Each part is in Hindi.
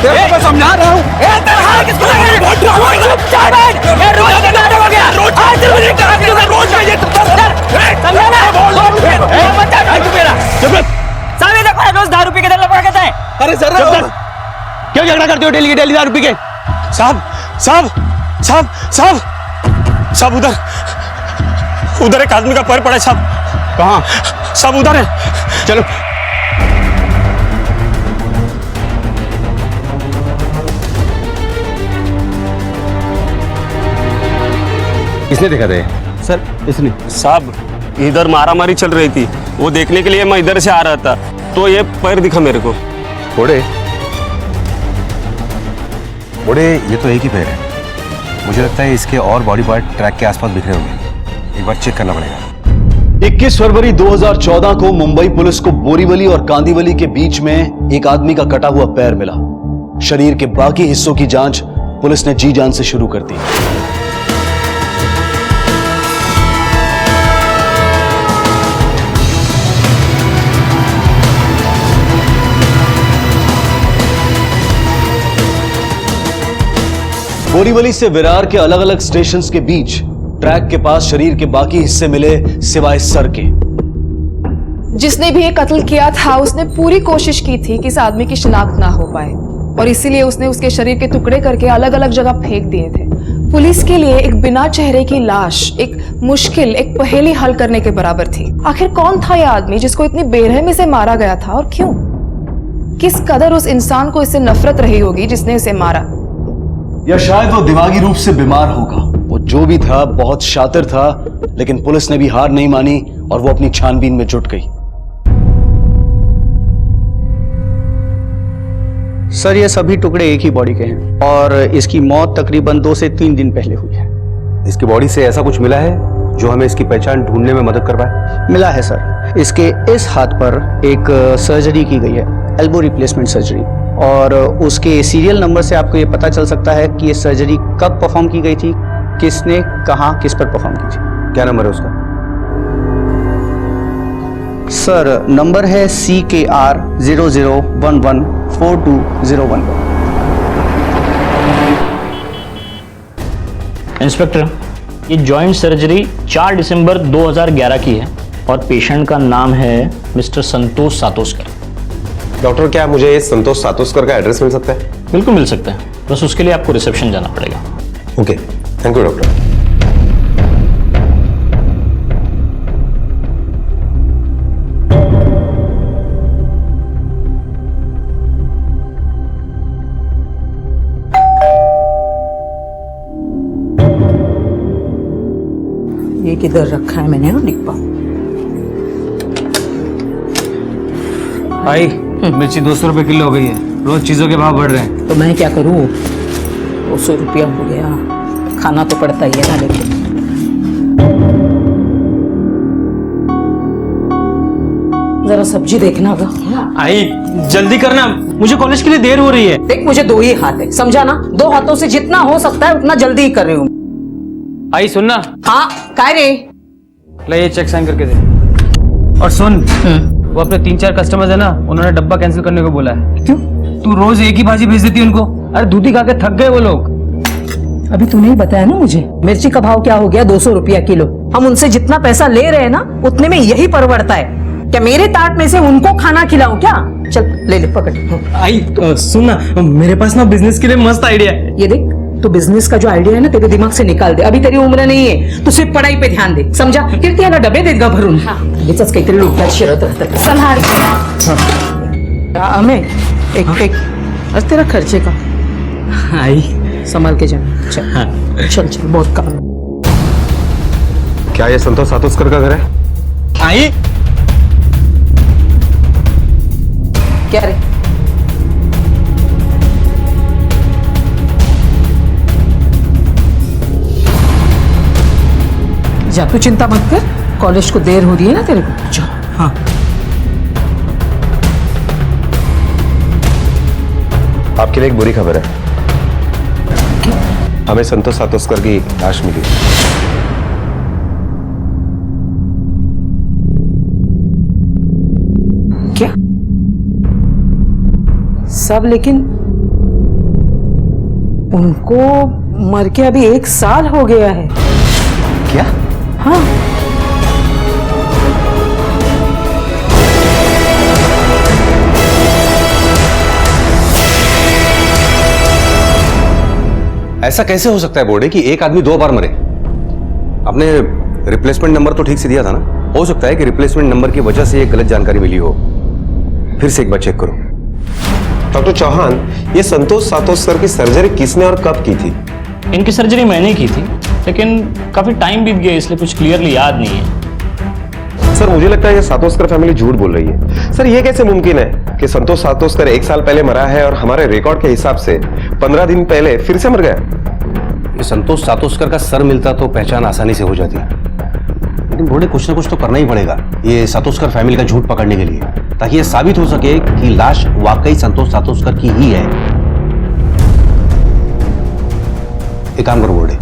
तेरे को मैं समझा रहा हूँ। रोज दारू पी के लपड़ा कहता है। अरे सर क्यों झगड़ा करते हो डेली के डेली दारू पी के? साहब साहब साहब साहब साहब उधर एक आदमी का पैर पड़ा है साहब। कहाँ? सब उधर है, चलो। किसने देखा था? सर इसने। साहब इधर मारामारी चल रही थी, वो देखने के लिए मैं इधर से आ रहा था तो ये पैर दिखा मेरे को। बड़े ये तो एक ही पैर है, मुझे लगता है इसके और बॉडी पार्ट ट्रैक के आसपास बिखरे होंगे, एक बार चेक करना पड़ेगा। 21 फरवरी 2014 को मुंबई पुलिस को बोरीवली और कांदीवली के बीच में एक आदमी का कटा हुआ पैर मिला। शरीर के बाकी हिस्सों की जांच पुलिस ने जी जान से शुरू कर दी। बोरीवली से विरार के अलग अलग स्टेशंस के बीच ट्रैक के पास शरीर के बाकी हिस्से मिले सिवाय सर के। जिसने भी ये कत्ल किया था उसने पूरी कोशिश की थी कि इस आदमी की शिनाख्त ना हो पाए और इसीलिए उसने उसके शरीर के टुकड़े करके अलग अलग जगह फेंक दिए थे। पुलिस के लिए एक बिना चेहरे की लाश एक मुश्किल, एक पहेली हल करने के बराबर थी। आखिर कौन था यह आदमी जिसको इतनी बेरहमी से मारा गया था और क्यों? किस कदर उस इंसान को इससे नफरत रही होगी जिसने इसे मारा? या शायद वो दिमागी रूप से बीमार होगा। वो जो भी था बहुत शातिर था, लेकिन पुलिस ने भी हार नहीं मानी और वो अपनी छानबीन में जुट गई। सर ये सभी टुकड़े एक ही बॉडी के हैं और इसकी मौत तकरीबन 2 से 3 दिन पहले हुई है। इसकी बॉडी से ऐसा कुछ मिला है जो हमें इसकी पहचान ढूंढने में मदद कर पाए? मिला है सर, इसके इस हाथ पर एक सर्जरी की गई है, एल्बो रिप्लेसमेंट सर्जरी, और उसके सीरियल नंबर से आपको ये पता चल सकता है कि ये सर्जरी कब परफॉर्म की गई थी, किसने कहाँ किस पर परफॉर्म की थी। क्या नंबर है उसका? सर नंबर है CKR 00114201। इंस्पेक्टर, ये जॉइंट सर्जरी 4 दिसंबर 2011 की है और पेशेंट का नाम है मिस्टर संतोष सातोस्कर। डॉक्टर क्या मुझे संतोष सातोस्कर का एड्रेस मिल सकता है? बिल्कुल मिल सकता है, बस उसके लिए आपको रिसेप्शन जाना पड़ेगा। Okay, thank you doctor. ये किधर रखा है मैंने? लिख पाऊं। भाई मिर्ची 200 रुपए किलो हो गई है, रोज चीजों के भाव बढ़ रहे हैं। तो मैं क्या करूं? 200 रुपया हो गया, खाना तो पड़ता ही है ना। लेकिन जरा सब्जी देखना का। आई जल्दी करना, मुझे कॉलेज के लिए देर हो रही है। देख मुझे 2 ही हाथ है, समझा ना? 2 हाथों से जितना हो सकता है उतना जल्दी ही कर रही हूँ। आई सुनना। हाँ काय रे? ले ये चेक साइन करके दे। और सुन, वो अपने 3-4 कस्टमर्स है ना, उन्होंने डब्बा कैंसिल करने को बोला है। क्यों? तू रोज एक ही भाजी भेज देती है उनको। अरे दूधी खा के थक गए वो लोग। अभी तूने ही बताया ना मुझे, मिर्ची का भाव क्या हो गया? 200 रुपया किलो। हम उनसे जितना पैसा ले रहे हैं ना उतने में यही परवड़ता है क्या? मेरे ताट में से उनको खाना खिलाऊं क्या? चल ले ले पकड़। आई सुन ना, मेरे पास ना बिजनेस के लिए मस्त आइडिया है। ये देख, तो बिजनेस का जो आइडिया है ना तेरे दिमाग से निकाल दे। अभी तेरी उम्र नहीं है, तू सिर्फ पढ़ाई पे ध्यान दे, समझा? कीर्ती याला डबे देत गा भरून। लगेचच काहीतरी डोक्यात शिरत राहतं। संभाळ हमें एक आज तेरा खर्चे का। आई संभाल के जाना। चल चल चल, बहुत काम है। क्या ये संतोष सातोस्कर का घर है? आई क्या रे? जा तू चिंता मत कर, कॉलेज को देर हो रही है ना तेरे को। जा। हाँ आपके लिए एक बुरी खबर है, हमें संतोष सातोस्कर की लाश मिली। क्या सब? लेकिन उनको मर के अभी 1 साल हो गया है। क्या? हाँ। ऐसा कैसे हो सकता है बोर्डे कि एक आदमी 2 बार मरे? आपने रिप्लेसमेंट नंबर तो ठीक से दिया था ना? हो सकता है कि रिप्लेसमेंट नंबर की वजह से ये गलत जानकारी मिली हो। फिर से एक बार चेक करो। डॉक्टर चौहान, ये संतोष सातोष सर की सर्जरी किसने और कब की थी? इनकी सर्जरी मैंने की थी, लेकिन काफ़ी टाइम बीत गया इसलिए कुछ क्लियरली याद नहीं है। सर मुझे लगता है ये सातोस्कर फैमिली झूठ बोल रही है। सर ये कैसे मुमकिन है कि संतोष सातोस्कर 1 साल पहले मरा है और हमारे रिकॉर्ड के हिसाब से 15 दिन पहले फिर से मर गया? ये संतोष सातोस्कर का सर मिलता तो पहचान आसानी से हो जाती, लेकिन बोर्डे कुछ ना कुछ तो करना ही पड़ेगा ये सातोस्कर फैमिली का झूठ पकड़ने के लिए, ताकि ये साबित हो सके कि लाश वाकई संतोष सातोस्कर की ही है। एक काम करो बोर्डे।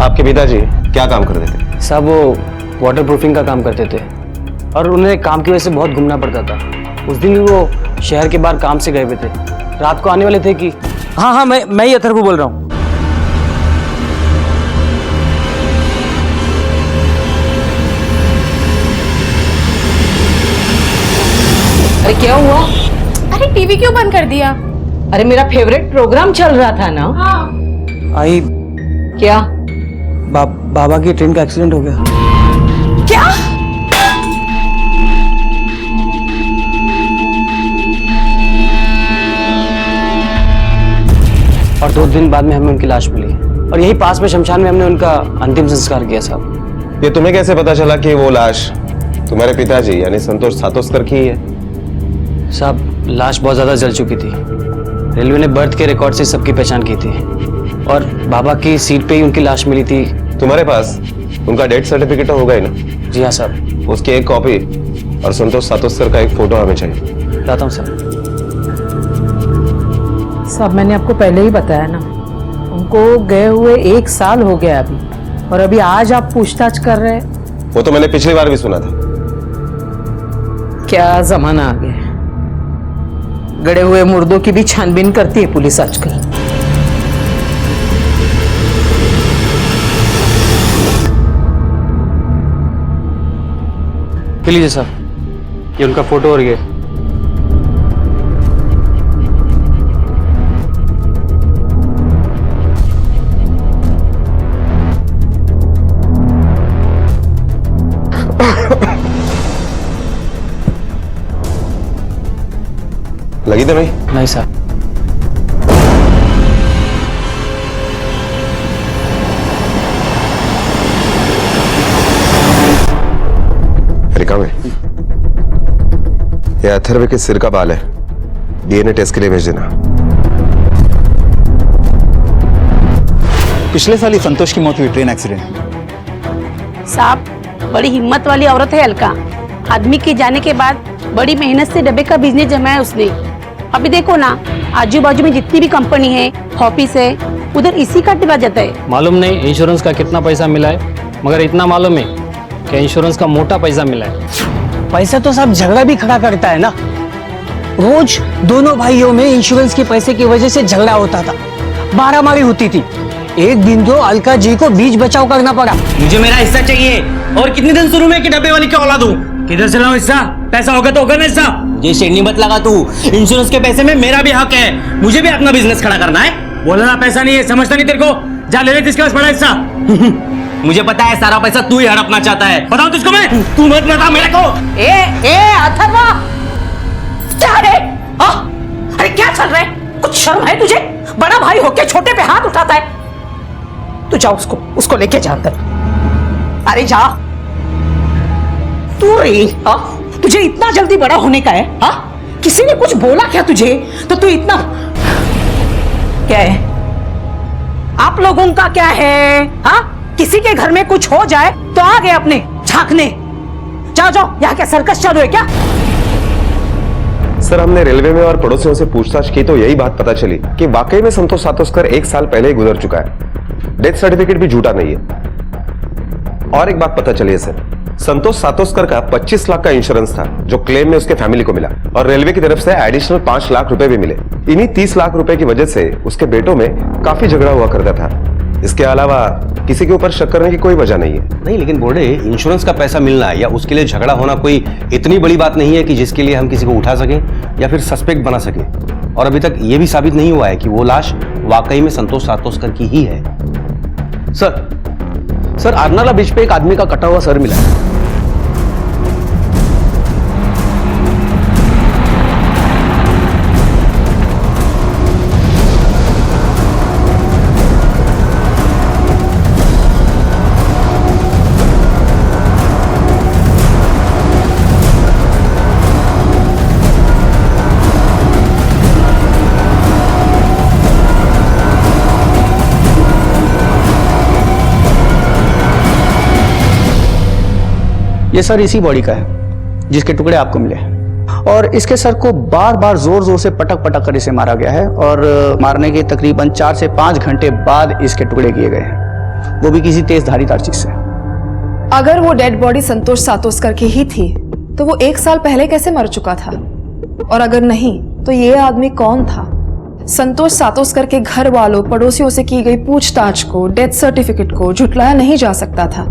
आपके पिताजी क्या काम कर रहे थे? साहब वो वाटर प्रूफिंग का काम करते थे और उन्हें काम की वजह से बहुत घूमना पड़ता था। उस दिन भी वो शहर के बाहर काम से गए हुए थे। रात को आने वाले थे कि हाँ मैं ही अथर्व बोल रहा हूँ। अरे क्या हुआ? अरे टीवी क्यों बंद कर दिया? अरे मेरा फेवरेट प्रोग्राम चल रहा था ना। आई क्या? बाबा की ट्रेन का एक्सीडेंट हो गया। क्या? और 2 दिन बाद में हमें उनकी लाश मिली और यही पास में शमशान में हमने उनका अंतिम संस्कार किया साहब। ये तुम्हें कैसे पता चला कि वो लाश तुम्हारे पिताजी यानी संतोष सातोस्कर की ही है? साहब लाश बहुत ज्यादा जल चुकी थी। रेलवे ने बर्थ के रिकॉर्ड से सबकी पहचान की थी और बाबा की सीट पे ही उनकी लाश मिली थी। तुम्हारे पास उनका डेथ सर्टिफिकेट तो होगा ही ना? जी हाँ साहब। उसकी एक कॉपी और संतोष सातोस्कर का एक फोटो हमें चाहिए। लाता हूँ सर। सब मैंने आपको पहले ही बताया ना, उनको गए हुए 1 साल हो गया अभी, और अभी आज आप पूछताछ कर रहे हैं। वो तो मैंने पिछली बार भी सुना था। क्या जमाना आ गया, गड़े हुए मुर्दों की भी छानबीन करती है पुलिस आजकल। लीजिए साहब, ये उनका फोटो और ये। लगी तो नहीं? नहीं साहब। रिका में ये अथर्व के सिर का बाल है, डीएनए टेस्ट के लिए भेज देना। पिछले साल ही संतोष की मौत हुई ट्रेन एक्सीडेंट में। साहब बड़ी हिम्मत वाली औरत है अलका। आदमी के जाने के बाद बड़ी मेहनत से डब्बे का बिजनेस जमाया उसने। अभी देखो ना, आजू बाजू में जितनी भी कंपनी है, ऑफिस है, उधर इसी का टिका जाता है। मालूम नहीं इंश्योरेंस का कितना पैसा मिला है, मगर इतना मालूम है कि इंश्योरेंस का मोटा पैसा मिला है। पैसा तो सब झगड़ा भी खड़ा करता है ना। रोज दोनों भाइयों में इंश्योरेंस के पैसे की वजह से झगड़ा होता था, मारामारी होती थी। एक दिन तो अलका जी को बीच बचाव करना पड़ा। मुझे मेरा हिस्सा चाहिए। और कितने दिन शुरू में कि डब्बे वाली क्या औलाद हूँ? किधर से लाऊं हिस्सा? पैसा होगा तो होगा ना हिस्सा। ये शेरनी मत लगा तू। इंश्योरेंस के पैसे में मेरा भी हक है, मुझे भी अपना बिजनेस खड़ा करना है। बोलना पैसा नहीं है, समझता नहीं तेरे को? जा ले जिसके पास बड़ा हिस्सा। मुझे पता है सारा पैसा तू ही हड़पना चाहता है। बताऊं तुझको मैं? तू मत बता मेरे को। ए अथर्वा, क्या रे? अरे क्या चल रहा है? कुछ शर्म है तुझे? बड़ा भाई होके छोटे पे हाथ उठाता है। तू जा, उसको लेके जा अंदर। अरे जा तू रे। तुझे इतना जल्दी बड़ा होने का है? किसी ने कुछ बोला क्या तुझे तो तू इतना? क्या है आप लोगों का? क्या है? किसी के घर में कुछ हो जाए तो आ गए अपने झांकने। जाओ, यहाँ क्या सर्कस चालू है क्या? सर हमने रेलवे में और पड़ोसियों से पूछताछ की तो यही बात पता चली कि वाकई में संतोष सातोस्कर 1 साल पहले ही गुजर चुका है। डेथ सर्टिफिकेट भी झूठा नहीं है। और एक बात पता चली है सर, संतोष सातोस्कर का 25 लाख का इंश्योरेंस था जो क्लेम में उसके फैमिली को मिला और रेलवे की तरफ से एडिशनल 5 लाख रुपए भी मिले। इन्हीं 30 लाख रुपए की वजह से उसके बेटों में काफी झगड़ा हुआ करता था। इसके अलावा किसी के ऊपर शक करने की कोई वजह नहीं है। नहीं, लेकिन बोर्डे, इंश्योरेंस का पैसा मिलना या उसके लिए झगड़ा होना कोई इतनी बड़ी बात नहीं है कि जिसके लिए हम किसी को उठा सके या फिर सस्पेक्ट बना सके। और अभी तक यह भी साबित नहीं हुआ है कि वो लाश वाकई में संतोष सातोस्कर की ही है। सर आरनाला बीच पे एक आदमी का कटा हुआ सर मिला है। ये सर इसी बॉडी का है जिसके टुकड़े आपको मिले हैं और इसके सर को बार बार जोर जोर से पटक पटक कर इसे मारा गया है और मारने के तकरीबन 4 से 5 घंटे बाद इसके टुकड़े किए गए हैं, वो भी किसी तेज धारीदार चीज से। अगर वो डेड बॉडी संतोष सातोस्कर की ही थी तो वो 1 साल पहले कैसे मर चुका था? और अगर नहीं तो ये आदमी कौन था? संतोष सातोस्कर के घर वालों पड़ोसियों से की गई पूछताछ को, डेथ सर्टिफिकेट को झुटलाया नहीं जा सकता था।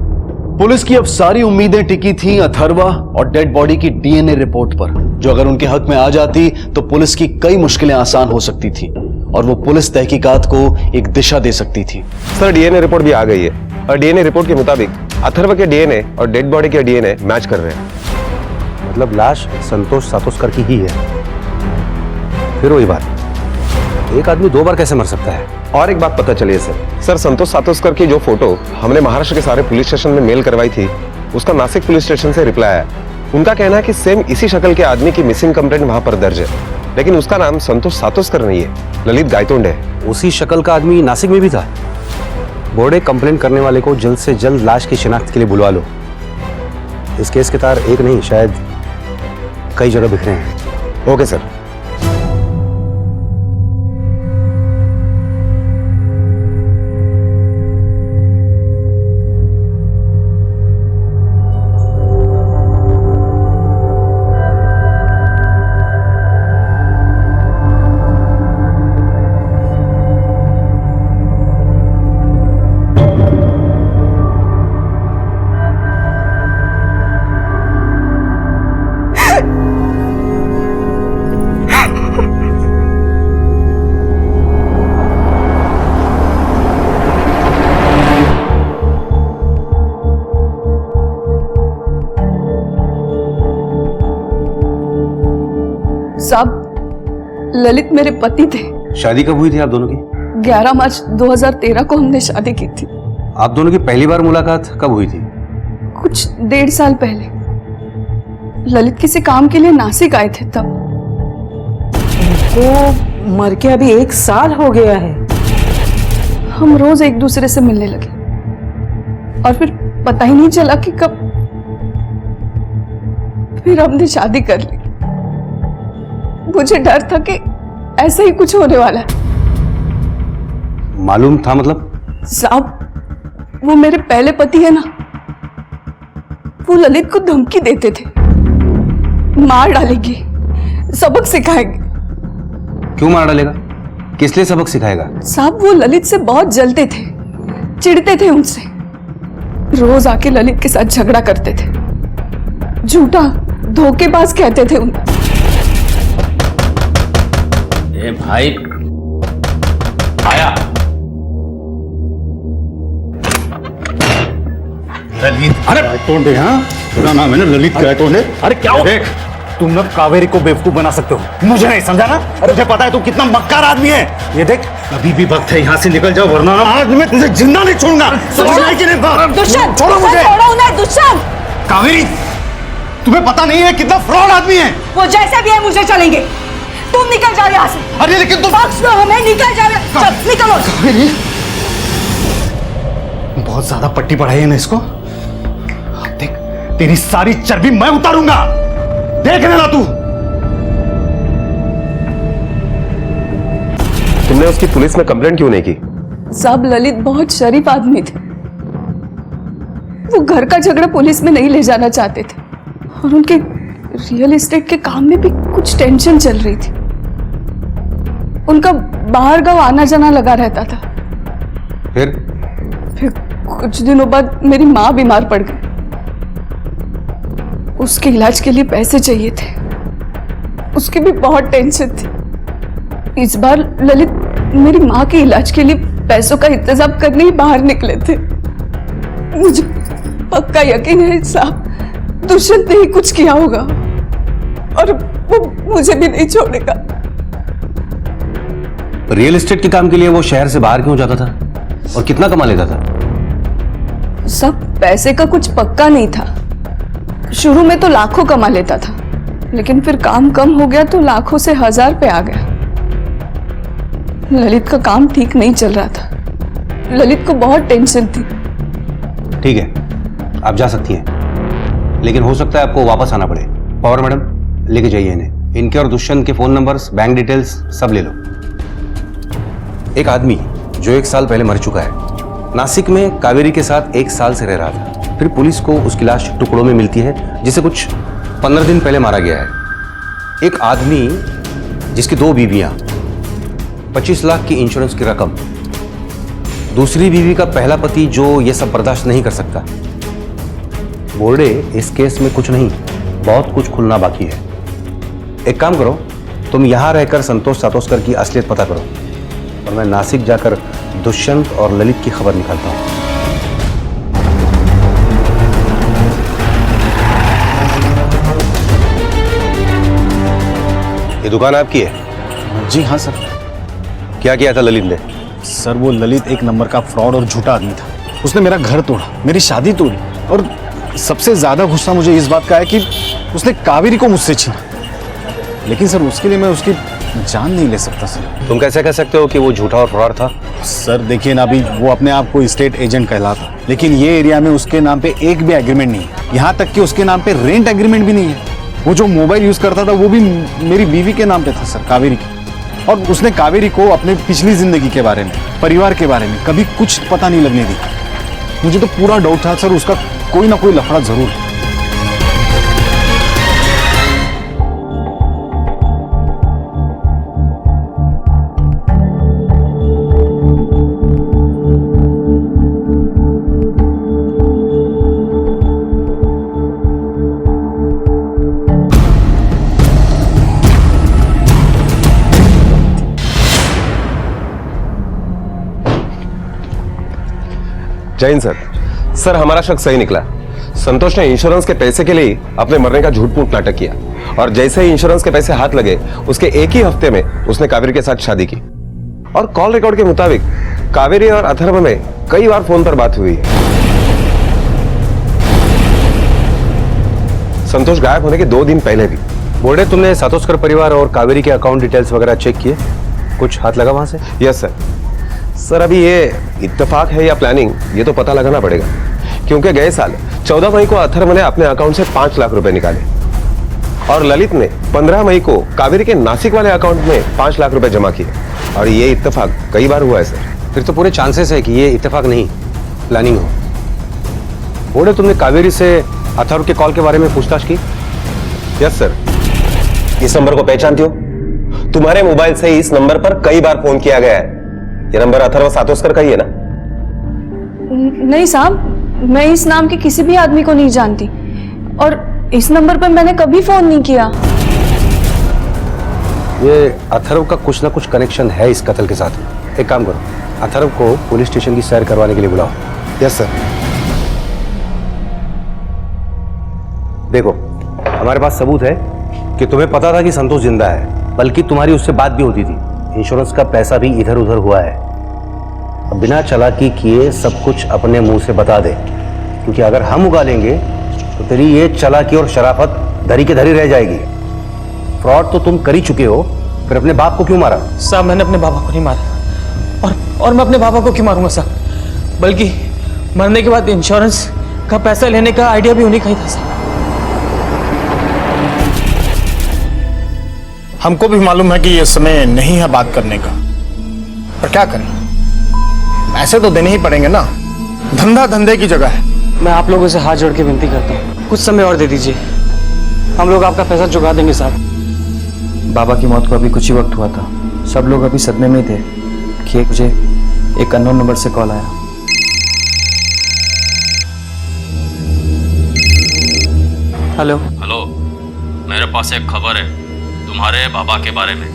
पुलिस की अब सारी उम्मीदें टिकी थीं अथर्वा और डेड बॉडी की डीएनए रिपोर्ट पर, जो अगर उनके हक में आ जाती तो पुलिस की कई मुश्किलें आसान हो सकती थी और वो पुलिस तहकीकात को एक दिशा दे सकती थी। सर, डीएनए रिपोर्ट भी आ गई है और डीएनए रिपोर्ट के मुताबिक अथर्व के डीएनए और डेड बॉडी के डीएनए मैच कर रहे हैं। मतलब लाश संतोष सातोस्कर की ही है। फिर वही बात, एक आदमी 2 बार कैसे मर सकता है? और एक बात पता चली है सर, संतोष सातोस्कर की जो फोटो हमने महाराष्ट्र के सारे पुलिस स्टेशन में मेल करवाई थी, उसका नासिक पुलिस स्टेशन से रिप्लाई आया। उनका कहना है कि सेम इसी शक्ल के आदमी की मिसिंग कंप्लेंट वहां पर दर्ज है, लेकिन उसका नाम संतोष सातोस्कर नहीं है, ललित गायतोंड है। उसी शक्ल का आदमी नासिक में भी था। बोर्डे, कंप्लेंट करने वाले को जल्द से जल्द लाश की शिनाख्त के लिए बुलवा लो। इस केस के तार एक नहीं, शायद कई जगह बिखरे हैं। Okay sir. साहब, ललित मेरे पति थे। शादी कब हुई थी आप दोनों की? 11 मार्च 2013 को हमने शादी की थी। आप दोनों की पहली बार मुलाकात कब हुई थी? कुछ 1.5 साल पहले। ललित किसी काम के लिए नासिक आए थे तब। तो मर के अभी 1 साल हो गया है। हम रोज एक दूसरे से मिलने लगे और फिर पता ही नहीं चला कि कब फिर हमने शादी कर ली। मुझे डर था कि ऐसा ही कुछ होने वाला है। मालूम था मतलब? साहब, वो मेरे पहले पति है ना, वो ललित को धमकी देते थे, मार डालेंगे, सबक सिखाएंगे। क्यों मार डालेगा? किस लिए सबक सिखाएगा? साहब, वो ललित से बहुत जलते थे, चिढ़ते थे उनसे, रोज आके ललित के साथ झगड़ा करते थे, झूठा धोखेबाज कहते थे उन्हें। ए भाई, आया ललित। अरे गायतोंड है, हाँ, पूरा नाम है ना ललित गायतोंड है। अरे क्या हो? देख, तुम लोग कावेरी को बेवकूफ बना सकते हो, मुझे नहीं समझा ना? अरे मुझे पता है तू कितना मक्कार आदमी है। ये देख, अभी भी वक्त है, यहाँ से निकल जाओ, वरना ना आज मैं तुझे जिंदा नहीं छोड़ूंगा। समझना कि नहीं? दुष्यंत, छोड़ो मुझे। छोड़ो उन्हें, दुष्यंत। कावेरी, तुम्हें पता नहीं है कितना फ्रॉड आदमी है वो। जैसे भी है मुझे चलेंगे, तुम निकल जाओ यहाँ से। अरे लेकिन तुम बख्श दो हमें, निकल जाओ। चल निकलो। कावेरी, बहुत ज्यादा पट्टी पढ़ाई है ना इसको। देख, तेरी सारी चर्बी मैं उतारूंगा, देख लेना तू। तुमने उसकी पुलिस में कंप्लेंट क्यों नहीं की? साहब, ललित बहुत शरीफ आदमी थे, वो घर का झगड़ा पुलिस में नहीं ले जाना चाहते थे और उनके रियल एस्टेट के काम में भी कुछ टेंशन चल रही थी। उनका बाहर गांव आना जाना लगा रहता था। फिर कुछ दिनों बाद मेरी माँ बीमार पड़ गई। उसके इलाज के लिए पैसे चाहिए थे। उसकी भी बहुत टेंशन थी। इस बार ललित मेरी माँ के इलाज के लिए पैसों का इंतजाम करने ही बाहर निकले थे। मुझे पक्का यकीन है साहब, दुष्यंत ने ही कुछ किया होगा और वो मुझे भी नहीं छोड़ेगा। रियल एस्टेट के काम के लिए वो शहर से बाहर क्यों जाता था और कितना कमा लेता था? सब पैसे का कुछ पक्का नहीं था। शुरू में तो लाखों कमा लेता था, लेकिन फिर काम कम हो गया तो लाखों से 1000 पे आ गया। ललित का काम ठीक नहीं चल रहा था। ललित को बहुत टेंशन थी। ठीक है, आप जा सकती हैं, लेकिन हो सकता है आपको वापस आना पड़े। पवार मैडम, लेके जाइए इन्हें। इनके और दुष्यंत के फोन नंबर्स, बैंक डिटेल्स सब ले लो। एक आदमी जो 1 साल पहले मर चुका है, नासिक में कावेरी के साथ 1 साल से रह रहा था। फिर पुलिस को उसकी लाश टुकड़ों में मिलती है, जिसे कुछ 15 दिन पहले मारा गया है। एक आदमी जिसकी 2 बीवियां, 25 लाख की इंश्योरेंस की रकम, दूसरी बीवी का पहला पति जो ये सब बर्दाश्त नहीं कर सकता। बोर्डे, इस केस में कुछ नहीं, बहुत कुछ खुलना बाकी है। एक काम करो, तुम यहां रहकर संतोष सातोस्कर की असलियत पता करो और मैं नासिक जाकर दुष्यंत और ललित की खबर निकालता हूं। ये दुकान आपकी है? जी हाँ सर। क्या किया था ललित ने? सर वो ललित एक नंबर का फ्रॉड और झूठा आदमी था। उसने मेरा घर तोड़ा, मेरी शादी तोड़ी और सबसे ज्यादा गुस्सा मुझे इस बात का है कि उसने कावेरी को मुझसे छीना। लेकिन सर उसके लिए मैं उसकी जान नहीं ले सकता सर। तुम कैसे कह सकते हो कि वो झूठा और फ्रॉड था? सर देखिए ना, अभी वो अपने आप को स्टेट एजेंट कहलाता, लेकिन ये एरिया में उसके नाम पे एक भी एग्रीमेंट नहीं है। यहाँ तक कि उसके नाम पे रेंट एग्रीमेंट भी नहीं है। वो जो मोबाइल यूज करता था वो भी मेरी बीवी के नाम पे था सर, कावेरी की। और उसने कावेरी को अपने पिछली जिंदगी के बारे में, परिवार के बारे में कभी कुछ पता नहीं लगने दी। मुझे तो पूरा डाउट था सर उसका कोई ना कोई लफड़ा जरूर है। जैन सर, हमारा शक सही निकला। संतोष ने इंश्योरेंस के पैसे के लिए अपने मरने का झूठ मूठ नाटक किया और जैसे ही इंश्योरेंस के पैसे हाथ लगे उसके एक ही हफ्ते में उसने कावेरी के साथ शादी की। और कॉल रिकॉर्ड के मुताबिक कावेरी और अथर्व में कई बार फोन पर बात हुई है। संतोष गायब होने के 2 दिन पहले भी। बोर्डे, तुमने सातोस्कर परिवार और कावेरी के अकाउंट डिटेल्स वगैरह चेक किए? कुछ हाथ लगा वहां से? यस सर, अभी ये इत्तेफाक है या प्लानिंग, ये तो पता लगाना पड़ेगा। क्योंकि गए साल 14 मई को अथर्व ने अपने अकाउंट से 5 लाख रुपए निकाले और ललित ने 15 मई को कावेरी के नासिक वाले अकाउंट में 5 लाख रुपए जमा किए। और ये इत्तेफाक कई बार हुआ है सर। फिर तो पूरे चांसेस है कि ये इत्तेफाक नहीं, प्लानिंग हो। बोर्डे, तुमने कावेरी से अथर्व के कॉल के बारे में पूछताछ की? Yes sir. इस नंबर को पहचानती हो? तुम्हारे मोबाइल से इस नंबर पर कई बार फोन किया गया है। ये नंबर अथर्व सातोस्कर का ही है ना? नहीं साहब, मैं इस नाम के किसी भी आदमी को नहीं जानती और इस नंबर पर मैंने कभी फोन नहीं किया। ये अथर्व का कुछ ना कुछ कनेक्शन है इस कत्ल के साथ। एक काम करो, अथर्व को पुलिस स्टेशन की सैर करवाने के लिए बुलाओ। Yes sir. देखो, हमारे पास सबूत है कि तुम्हें पता था कि संतोष जिंदा है, बल्कि तुम्हारी उससे बात भी होती थी। इंश्योरेंस का पैसा भी इधर उधर हुआ है। अब बिना चालाकी किए सब कुछ अपने मुंह से बता दे, क्योंकि अगर हम उगा लेंगे तो तेरी ये चालाकी और शराफत धरी के धरी रह जाएगी। फ्रॉड तो तुम कर ही चुके हो, फिर अपने बाप को क्यों मारा? साहब, मैंने अपने बाबा को नहीं मारा और मैं अपने बाबा को क्यों मारूंगा साहब? बल्कि मरने के बाद इंश्योरेंस का पैसा लेने का आइडिया भी उन्हीं का ही था साहब। हमको भी मालूम है कि ये समय नहीं है बात करने का, पर क्या करें, पैसे तो देने ही पड़ेंगे ना। धंधा धंधे की जगह है, मैं आप लोगों से हाथ जोड़ के विनती करता हूँ, कुछ समय और दे दीजिए, हम लोग आपका पैसा चुका देंगे साहब। बाबा की मौत को अभी कुछ ही वक्त हुआ था, सब लोग अभी सदमे में ही थे कि मुझे एक अननोन नंबर से कॉल आया। हेलो हेलो, मेरे पास एक खबर है तुम्हारे बाबा के बारे में।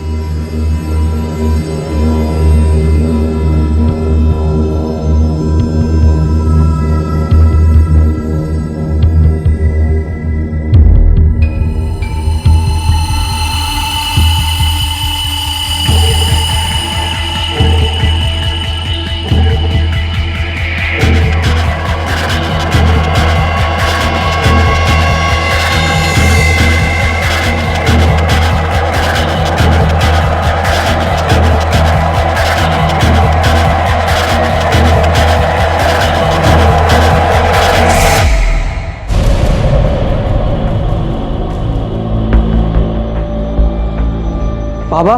बाबा,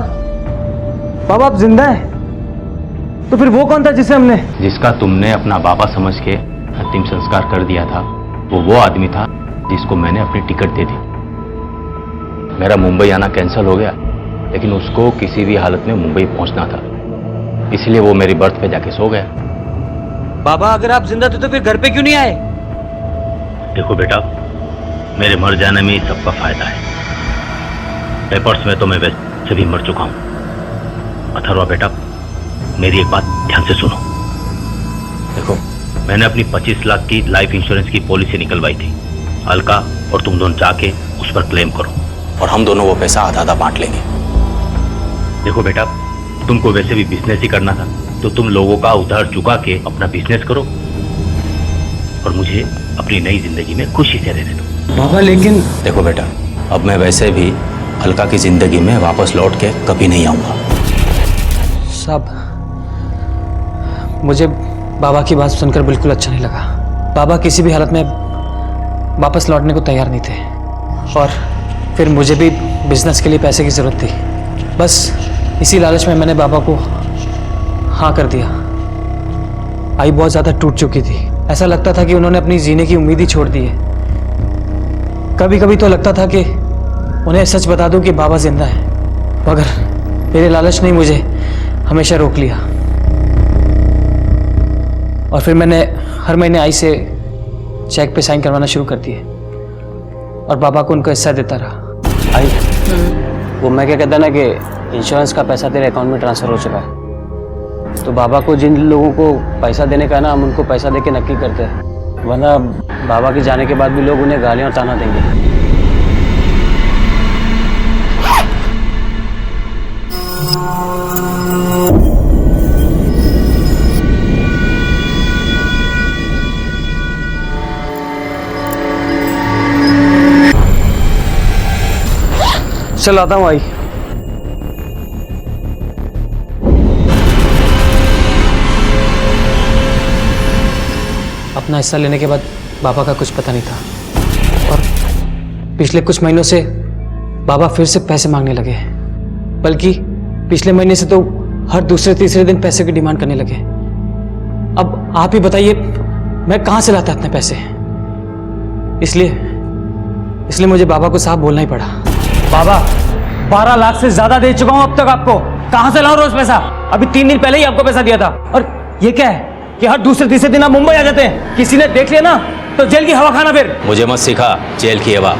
बाबा आप जिंदा हैं? तो फिर वो कौन था जिसे हमने? जिसका तुमने अपना बाबा समझ के अंतिम संस्कार कर दिया था, वो आदमी था जिसको मैंने अपनी टिकट दे दी। मेरा मुंबई आना कैंसिल हो गया, लेकिन उसको किसी भी हालत में मुंबई पहुंचना था, इसलिए वो मेरी बर्थ पे जाके सो गया। बाबा अगर आप जिंदा थे तो फिर घर पे क्यों नहीं आए? देखो बेटा, मेरे मर जाने में ही सबका फायदा है। पेपर्स में तो मैं वैसे भी मर चुका हूं। अथर्वा बेटा, मेरी एक बात ध्यान से सुनो। देखो, मैंने अपनी 25 लाख की लाइफ इंश्योरेंस की पॉलिसी निकलवाई थी। अलका और तुम दोनों जाके उस पर क्लेम करो और हम दोनों वो पैसा आधा आधा बांट लेंगे। देखो बेटा, तुमको वैसे भी बिजनेस ही करना था, तो तुम लोगों का उधार चुका के अपना बिजनेस करो और मुझे अपनी नई जिंदगी में खुशी से रहने दो। बाबा लेकिन देखो बेटा, अब मैं वैसे भी अलका की जिंदगी में वापस लौट के कभी नहीं आऊंगा। साहब, मुझे बाबा की बात सुनकर बिल्कुल अच्छा नहीं लगा। बाबा किसी भी हालत में वापस लौटने को तैयार नहीं थे, और फिर मुझे भी बिजनेस के लिए पैसे की ज़रूरत थी। बस इसी लालच में मैंने बाबा को हाँ कर दिया। आई बहुत ज़्यादा टूट चुकी थी, ऐसा लगता था कि उन्होंने अपनी जीने की उम्मीद ही छोड़ दी है। कभी कभी तो लगता था कि उन्हें सच बता दूं कि बाबा जिंदा है, मगर मेरे लालच ने मुझे हमेशा रोक लिया। और फिर मैंने हर महीने आई से चेक पे साइन करवाना शुरू कर दिए और बाबा को उनका हिस्सा देता रहा। आई, वो मैं क्या कहता ना कि इंश्योरेंस का पैसा तेरे अकाउंट में ट्रांसफ़र हो चुका है, तो बाबा को जिन लोगों को पैसा देने का ना, हम उनको पैसा दे के नक्की करते हैं, वरना बाबा के जाने के बाद भी लोग उन्हें गालियाँ और ताना देंगे। चल आता हूँ आई। अपना हिस्सा लेने के बाद बाबा का कुछ पता नहीं था, और पिछले कुछ महीनों से बाबा फिर से पैसे मांगने लगे, बल्कि पिछले महीने से तो हर दूसरे तीसरे दिन पैसे की डिमांड करने लगे। अब आप ही बताइए मैं कहाँ से लाता इतने पैसे? इसलिए मुझे बाबा को साफ बोलना ही पड़ा। बाबा, 12 लाख से ज्यादा दे चुका हूं अब तक आपको, कहां से लाऊं रोज पैसा? अभी 3 दिन पहले ही आपको पैसा दिया था, और ये क्या है कि हर दूसरे तीसरे दिन आप मुंबई आ जाते हैं? किसी ने देख लिया ना तो जेल की हवा खाना। फिर मुझे मत सिखा जेल की हवा।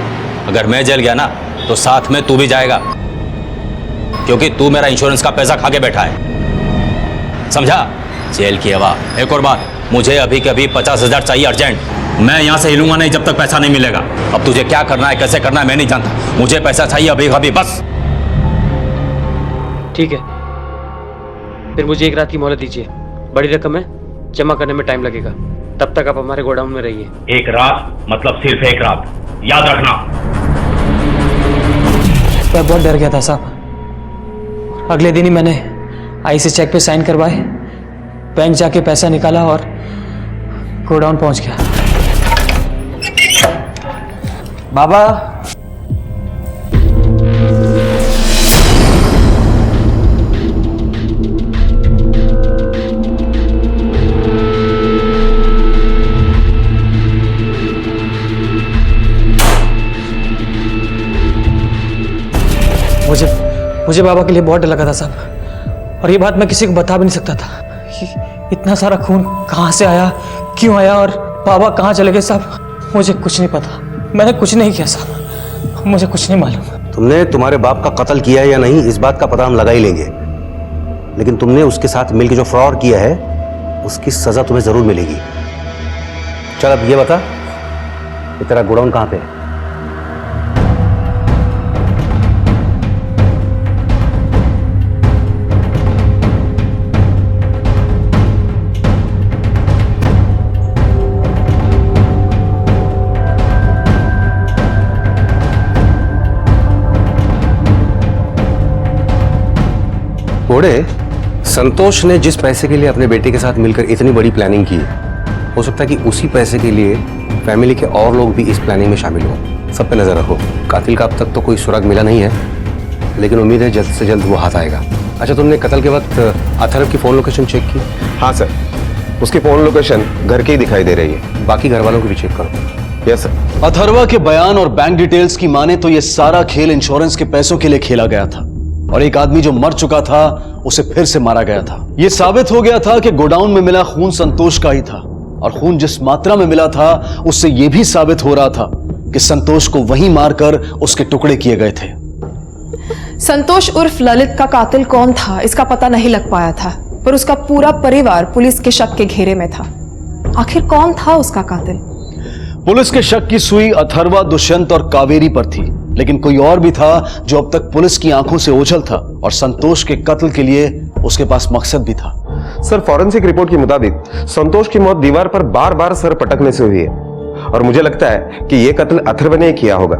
अगर मैं जेल गया ना तो साथ में तू भी जाएगा, क्योंकि तू मेरा इंश्योरेंस का पैसा खा के बैठा है, समझा? जेल की हवा। एक और बात, मुझे अभी के अभी 50,000 चाहिए अर्जेंट। मैं यहां से हिलूंगा नहीं जब तक पैसा नहीं मिलेगा। अब तुझे क्या करना है, कैसे करना है, मैं नहीं जानता, मुझे पैसा चाहिए अभी अभी, बस। ठीक है, फिर मुझे एक रात की मोहलत दीजिए। बड़ी रकम है, जमा करने में टाइम लगेगा, तब तक आप हमारे गोडाउन में रहिए। एक रात मतलब सिर्फ एक रात, याद रखना। मैं बहुत डर गया था साहब। अगले दिन ही मैंने आई से चेक पे साइन करवाए, बैंक जाके पैसा निकाला और गोडाउन पहुंच गया। बाबा, मुझे बाबा के लिए बहुत डर लगा था साहब, और ये बात मैं किसी को बता भी नहीं सकता था। इतना सारा खून कहाँ से आया, क्यों आया, और बाबा कहाँ चले गए साहब, मुझे कुछ नहीं पता। मैंने कुछ नहीं किया साहब, मुझे कुछ नहीं मालूम। तुमने तुम्हारे बाप का कत्ल किया है या नहीं, इस बात का पता हम लगा ही लेंगे, लेकिन तुमने उसके साथ मिलकर जो फ्रॉड किया है उसकी सजा तुम्हें जरूर मिलेगी। चल अब ये बता, ये तेरा गोडाउन कहाँ पे है? घोड़े, संतोष ने जिस पैसे के लिए अपने बेटे के साथ मिलकर इतनी बड़ी प्लानिंग की, हो सकता है कि उसी पैसे के लिए फैमिली के और लोग भी इस प्लानिंग में शामिल हो। सब पे नजर रखो। कातिल का अब तक तो कोई सुराग मिला नहीं है, लेकिन उम्मीद है जल्द से जल्द वो हाथ आएगा। अच्छा, तुमने कत्ल के वक्त अथर्व की फोन लोकेशन चेक की? हाँ सर, उसकी फोन लोकेशन घर की ही दिखाई दे रही है। बाकी घर वालों की भी चेक करो। Yes sir. अथर्वा के बयान और बैंक डिटेल्स की माने तो यह सारा खेल इंश्योरेंस के पैसों के लिए खेला गया था, और एक आदमी जो मर चुका था उसे फिर से मारा गया था। यह साबित हो गया था कि गोडाउन में मिला खून संतोष का ही था, और खून जिस मात्रा में मिला था उससे यह भी साबित हो रहा था कि संतोष को वहीं मारकर उसके टुकड़े किए गए थे। संतोष उर्फ ललित का कातिल कौन था इसका पता नहीं लग पाया था, पर उसका पूरा परिवार पुलिस के शक के घेरे में था। आखिर कौन था उसका कातिल? पुलिस के शक की सुई अथर्वा, दुष्यंत और कावेरी पर थी, लेकिन कोई और भी था जो अब तक पुलिस की आंखों से ओझल था, और संतोष के कत्ल के लिए उसके पास मकसद भी था। सर, फॉरेंसिक रिपोर्ट के मुताबिक संतोष की मौत दीवार पर बार बार सर पटकने से हुई है, और मुझे लगता है कि यह कत्ल अथर्व ने किया होगा,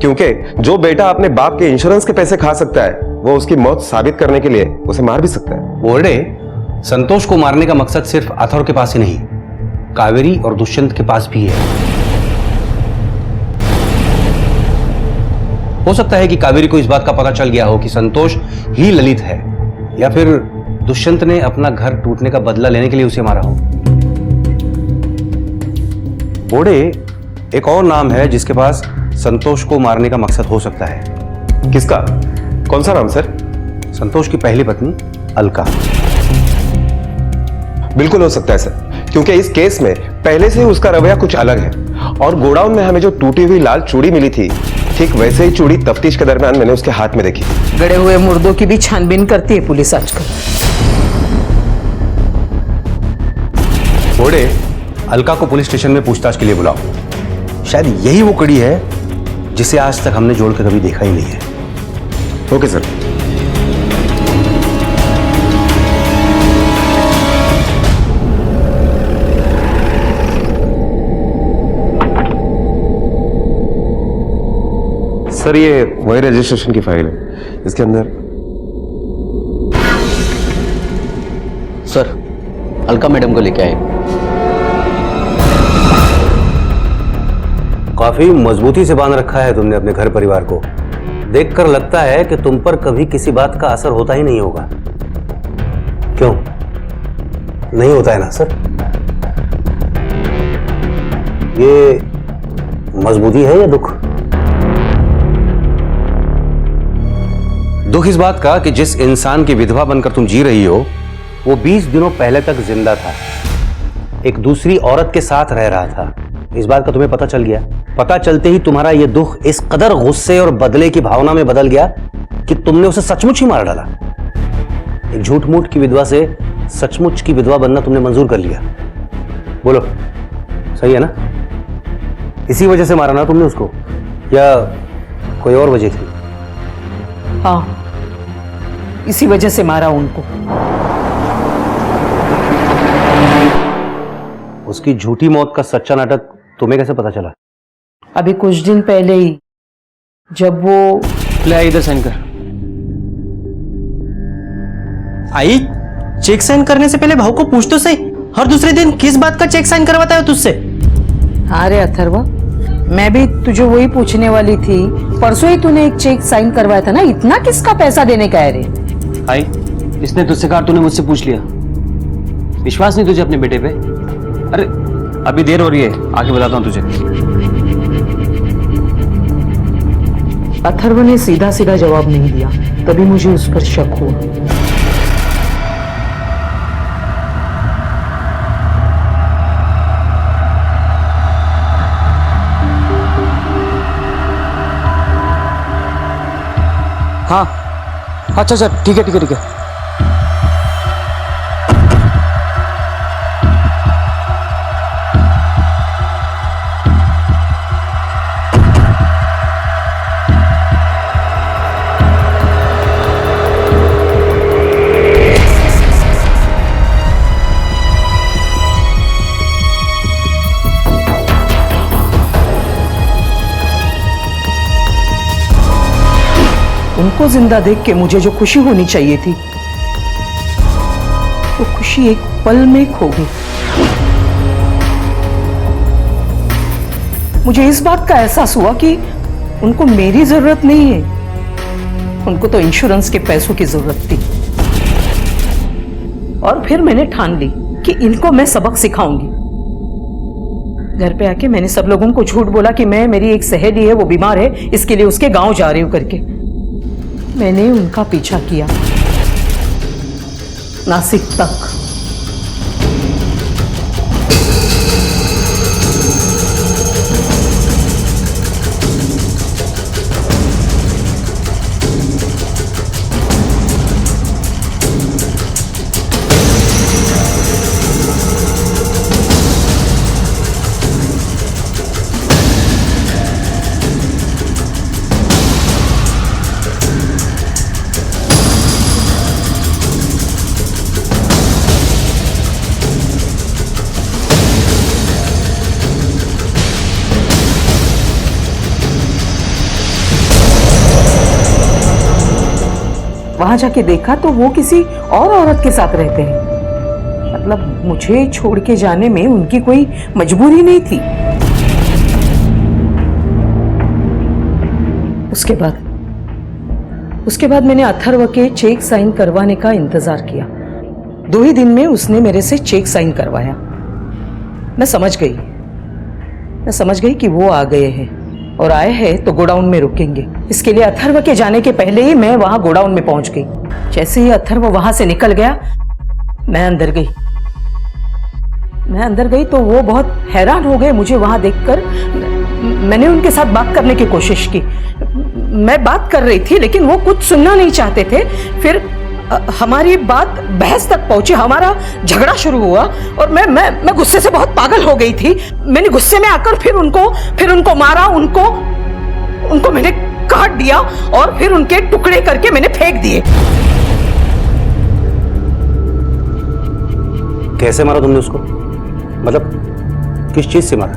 क्योंकि जो बेटा अपने बाप के इंश्योरेंस के पैसे खा सकता है वो उसकी मौत साबित करने के लिए उसे मार भी सकता है। बोर्डे, संतोष को मारने का मकसद सिर्फ अथर्व के पास ही नहीं, कावेरी और दुष्यंत के पास भी है। हो सकता है कि कावेरी को इस बात का पता चल गया हो कि संतोष ही ललित है, या फिर दुष्यंत ने अपना घर टूटने का बदला लेने के लिए उसे मारा हो। बोर्डे, एक और नाम है जिसके पास संतोष को मारने का मकसद हो सकता है। किसका? कौन सा नाम सर? संतोष की पहली पत्नी अलका। बिल्कुल हो सकता है सर, क्योंकि इस केस में पहले से ही उसका रवैया कुछ अलग है, और गोडाउन में हमें जो टूटी हुई लाल चूड़ी मिली थी, ठीक वैसे ही चूड़ी तफ्तीश के दरमियान मैंने उसके हाथ में देखी। गड़े हुए मुर्दों की भी छानबीन करती है पुलिस आजकल। बोर्डे, अलका को पुलिस स्टेशन में पूछताछ के लिए बुलाओ। शायद यही वो कड़ी है जिसे आज तक हमने जोड़ के कभी देखा ही नहीं है। Okay sir. सर, ये वही रजिस्ट्रेशन की फाइल है, इसके अंदर। सर, अलका मैडम को लेके आए। काफी मजबूती से बांध रखा है तुमने अपने घर परिवार को। देखकर लगता है कि तुम पर कभी किसी बात का असर होता ही नहीं होगा। क्यों नहीं होता है ना सर? ये मजबूती है या दुख? दुख इस बात का कि जिस इंसान की विधवा बनकर तुम जी रही हो वो 20 दिनों पहले तक जिंदा था, एक दूसरी औरत के साथ रह रहा था। इस बात का तुम्हें पता चल गया। पता चलते ही तुम्हारा यह दुख इस कदर गुस्से और बदले की भावना में बदल गया कि तुमने उसे सचमुच ही मार डाला। एक झूठ मूठ की विधवा से सचमुच की विधवा बनना तुमने मंजूर कर लिया। बोलो, सही है ना? इसी वजह से मारा ना तुमने उसको, या कोई और वजह थी? हाँ, इसी वजह से मारा उनको। उसकी झूठी मौत का सच्चा नाटक तुम्हें कैसे पता चला? अभी कुछ दिन पहले ही जब वो ले इधर साइन कर। आई, चेक साइन करने से पहले भाव को पूछ तो सही, हर दूसरे दिन किस बात का चेक साइन करवाता है तुझसे? अरे अथर्वा, मैं भी तुझे वही पूछने वाली थी। परसों ही तूने एक चेक साइन करवाया था ना, इतना किसका पैसा देने का है रे? आई, इसने तुझसे कहा, तूने मुझसे पूछ लिया। विश्वास नहीं तुझे अपने बेटे पे? अरे अभी देर हो रही है, आके बताता हूँ तुझे। अथर्व ने सीधा सीधा जवाब नहीं दिया, तभी मुझे उस पर शक हुआ। हाँ अच्छा अच्छा ठीक है ठीक है ठीक है। उनको जिंदा देख के मुझे जो खुशी होनी चाहिए थी वो खुशी एक पल में खो गई। मुझे इस बात का एहसास हुआ कि उनको मेरी जरूरत नहीं है, उनको तो इंश्योरेंस के पैसों की जरूरत थी। और फिर मैंने ठान ली कि इनको मैं सबक सिखाऊंगी। घर पे आके मैंने सब लोगों को झूठ बोला कि मेरी एक सहेली है, वो बीमार है, इसके लिए उसके गांव जा रही हूं करके। मैंने उनका पीछा किया नासिक तक। वहां जाके देखा तो वो किसी और औरत के साथ रहते हैं। मतलब मुझे छोड़ के जाने में उनकी कोई मजबूरी नहीं थी। उसके बाद मैंने अथर्व के चेक साइन करवाने का इंतजार किया। 2 ही दिन में उसने मेरे से चेक साइन करवाया। मैं समझ गई कि वो आ गए हैं और आए हैं तो गोडाउन में रुकेंगे। इसके लिए अथर्व के जाने के पहले ही मैं वहां गोडाउन में पहुंच गई। जैसे ही अथर्व वहां से निकल गया मैं अंदर गई तो वो बहुत हैरान हो गए मुझे वहां देखकर। मैंने उनके साथ बात करने की कोशिश की। मैं बात कर रही थी लेकिन वो कुछ सुनना नहीं चाहते थे। फिर हमारी बात बहस तक पहुंची, हमारा झगड़ा शुरू हुआ और मैं गुस्से से बहुत पागल हो गई थी। मैंने गुस्से में आकर फिर उनको मारा, उनको मैंने काट दिया और फिर उनके टुकड़े करके मैंने फेंक दिए। कैसे मारा तुमने उसको? मतलब किस चीज से मारा?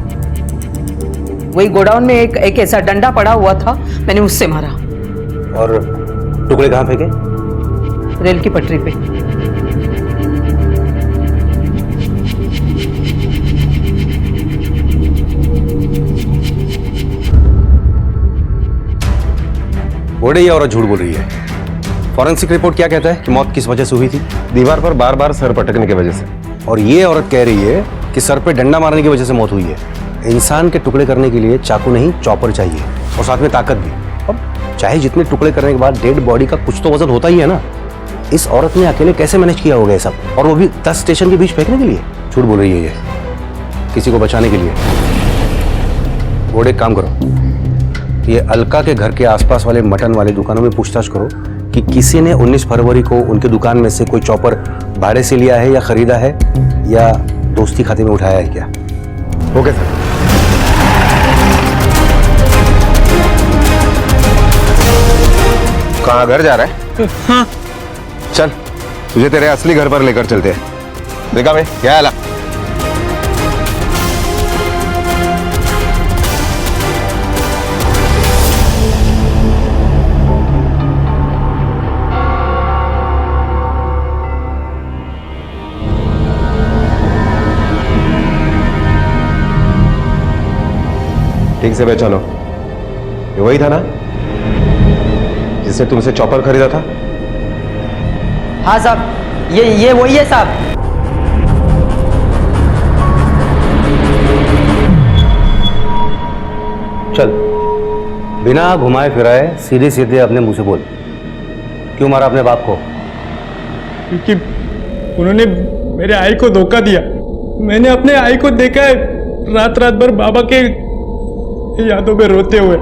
वही गोडाउन में एक ऐसा डंडा पड़ा हुआ था, मैंने उससे मारा। और टुकड़े कहां फेंके? रेल की पटरी पे। बोले ये औरत झूठ बोल रही है। फॉरेंसिक रिपोर्ट क्या कहता है कि मौत किस वजह से हुई थी? दीवार पर बार बार सर पटकने की वजह से। और ये औरत कह रही है कि सर पे डंडा मारने की वजह से मौत हुई है। इंसान के टुकड़े करने के लिए चाकू नहीं चॉपर चाहिए और साथ में ताकत भी। अब चाहे जितने टुकड़े करने के बाद डेड बॉडी का कुछ तो वजन होता ही है ना। इस औरत ने अकेले कैसे मैनेज किया होगा ये सब, और वो भी 10 स्टेशन के बीच फेंकने के लिए? झूठ बोल रही है ये, किसी को बचाने के लिए। वो एक काम करो, ये अलका के घर के आसपास वाले मटन वाले दुकानों में पूछताछ करो कि किसी ने 19 फरवरी को उनके दुकान में से कोई चॉपर भाड़े से लिया है या खरीदा है या दोस्ती खाते में उठाया है क्या। Okay sir. कहाँ घर जा रहा है? हाँ। चल तुझे तेरे असली घर पर लेकर चलते हैं। देखा मैं क्या आला। ठीक से पहचानो, ये वही था ना जिसने तुमसे चॉपर खरीदा था? हाँ साहब, ये वही है साहब। चल बिना घुमाए फिराए सीधे सीधे अपने मुंह से बोल, क्यों मारा अपने बाप को? क्योंकि उन्होंने मेरे आई को धोखा दिया। मैंने अपने आई को देखा है रात रात भर बाबा के यादों में रोते हुए।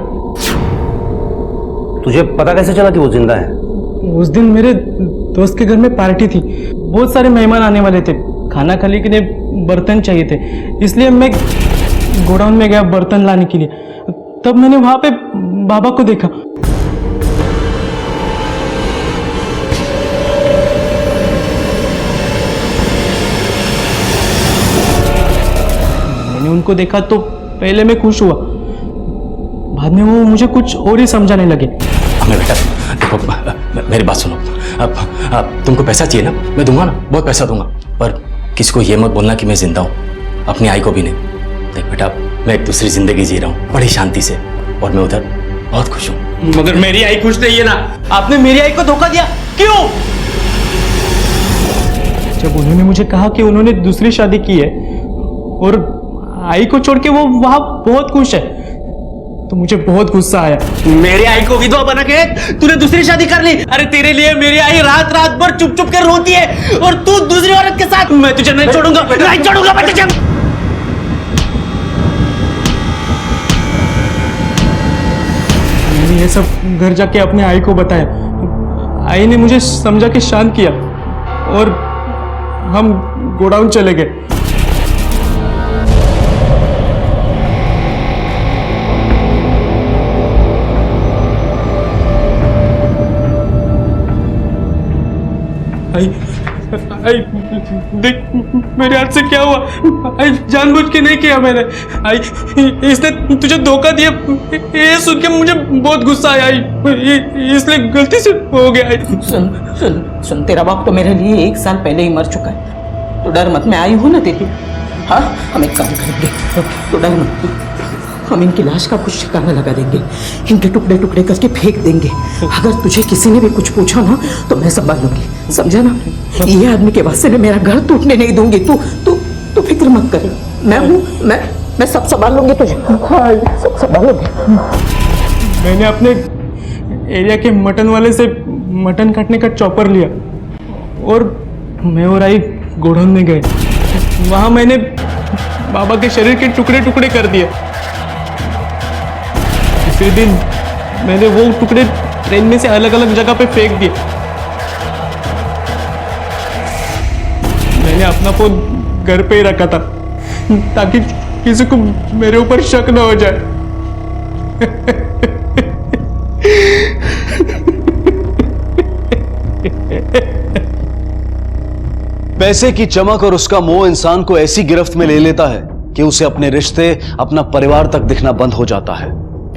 तुझे पता कैसे चला कि वो जिंदा है? उस दिन मेरे दोस्त के घर में पार्टी थी, बहुत सारे मेहमान आने वाले थे, खाना खाने के लिए बर्तन चाहिए थे, इसलिए मैं गोडाउन में गया बर्तन लाने के लिए। तब मैंने वहां पे बाबा को देखा। मैंने उनको देखा तो पहले मैं खुश हुआ, बाद में वो मुझे कुछ और ही समझाने लगे। हमें बेटा देखो, मेरी बात सुनो। अब तुमको पैसा चाहिए ना, मैं दूंगा ना, बहुत पैसा दूंगा, पर किसी को ये मत बोलना कि मैं जिंदा हूँ, अपनी आई को भी नहीं। देख बेटा, मैं एक दूसरी जिंदगी जी रहा हूँ बड़ी शांति से, और मैं उधर बहुत खुश हूँ। मगर मेरी आई खुश नहीं है ना, आपने मेरी आई को धोखा दिया, क्यों? जब उन्होंने मुझे कहा कि उन्होंने दूसरी शादी की है और आई को छोड़ के वो वहां बहुत खुश है, तो मुझे बहुत गुस्सा आया। मेरी आई को विधवा बना के तूने दूसरी शादी कर ली। अरे तेरे लिए मेरी आई रात रात भर चुप चुप कर रोती है और तू दूसरी औरत के साथ। मैं तुझे नहीं छोड़ूंगा, नहीं छोड़ूंगा मैं तुझे। मैंने ये सब घर जाके अपने आई को बताया। आई ने मुझे समझा के शांत किया और हम गोडाउन चले गए। आई देख मेरे हाथ से क्या हुआ। आई जानबूझ के नहीं किया मैंने। आई इसने तुझे धोखा दिया, ये सुन के मुझे बहुत गुस्सा आया। इसलिए गलती से हो गया। सुन सुन सुन, तेरा बाप तो मेरे लिए 1 साल पहले ही मर चुका है, तो डर मत, मैं आई हूं ना तेरी। हाँ, हम एक काम करेंगे, तो डर मत, हम इनकी लाश का कुछ ठिकाना लगा देंगे, इनके टुकड़े टुकड़े करके फेंक देंगे। अगर तुझे किसी ने भी कुछ पूछा ना तो मैं संभाल लूंगी, समझा ना? ये आदमी के वास्ते मैं मेरा घर टूटने नहीं दूंगी। तू फिक्र मत कर, मैं हूँ, मैं सब संभाल लूंगी तुझे। हाँ, सब संभाल लूंगी। मैंने अपने एरिया के मटन वाले से मटन काटने का चॉपर लिया और मैं और आई गोडाउन में गए। वहां मैंने बाबा के शरीर के टुकड़े टुकड़े कर दिए। उसी दिन मैंने वो टुकड़े ट्रेन में से अलग अलग जगह पे फेंक दिए। मैंने अपना फोन घर पे ही रखा था ताकि किसी को मेरे ऊपर शक न हो जाए। पैसे की चमक और उसका मोह इंसान को ऐसी गिरफ्त में ले लेता है कि उसे अपने रिश्ते, अपना परिवार तक दिखना बंद हो जाता है,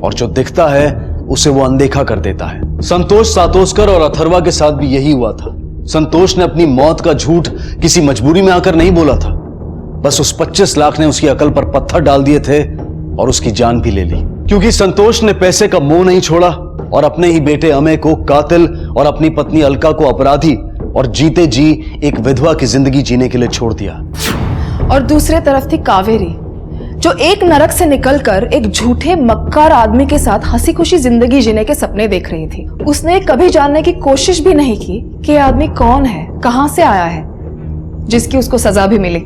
और जो दिखता है उसे वो अनदेखा कर देता है। संतोष सातोस्कर और अथर्वा के साथ भी यही हुआ था। संतोष ने अपनी मौत का झूठ किसी मजबूरी में आकर नहीं बोला था, बस उस 25 लाख ने उसकी अकल पर पत्थर डाल दिए थे और उसकी जान भी ले ली। क्योंकि संतोष ने पैसे का मोह नहीं छोड़ा और अपने ही बेटे अमय को कातिल और अपनी पत्नी अलका को अपराधी और जीते जी एक विधवा की जिंदगी जीने के लिए छोड़ दिया। और दूसरे तरफ थी कावेरी, जो एक नरक से निकलकर एक झूठे मक्कार आदमी के साथ हंसी खुशी जिंदगी जीने के सपने देख रही थी। उसने कभी जानने की कोशिश भी नहीं की कि यह आदमी कौन है, कहां से आया है, जिसकी उसको सजा भी मिली।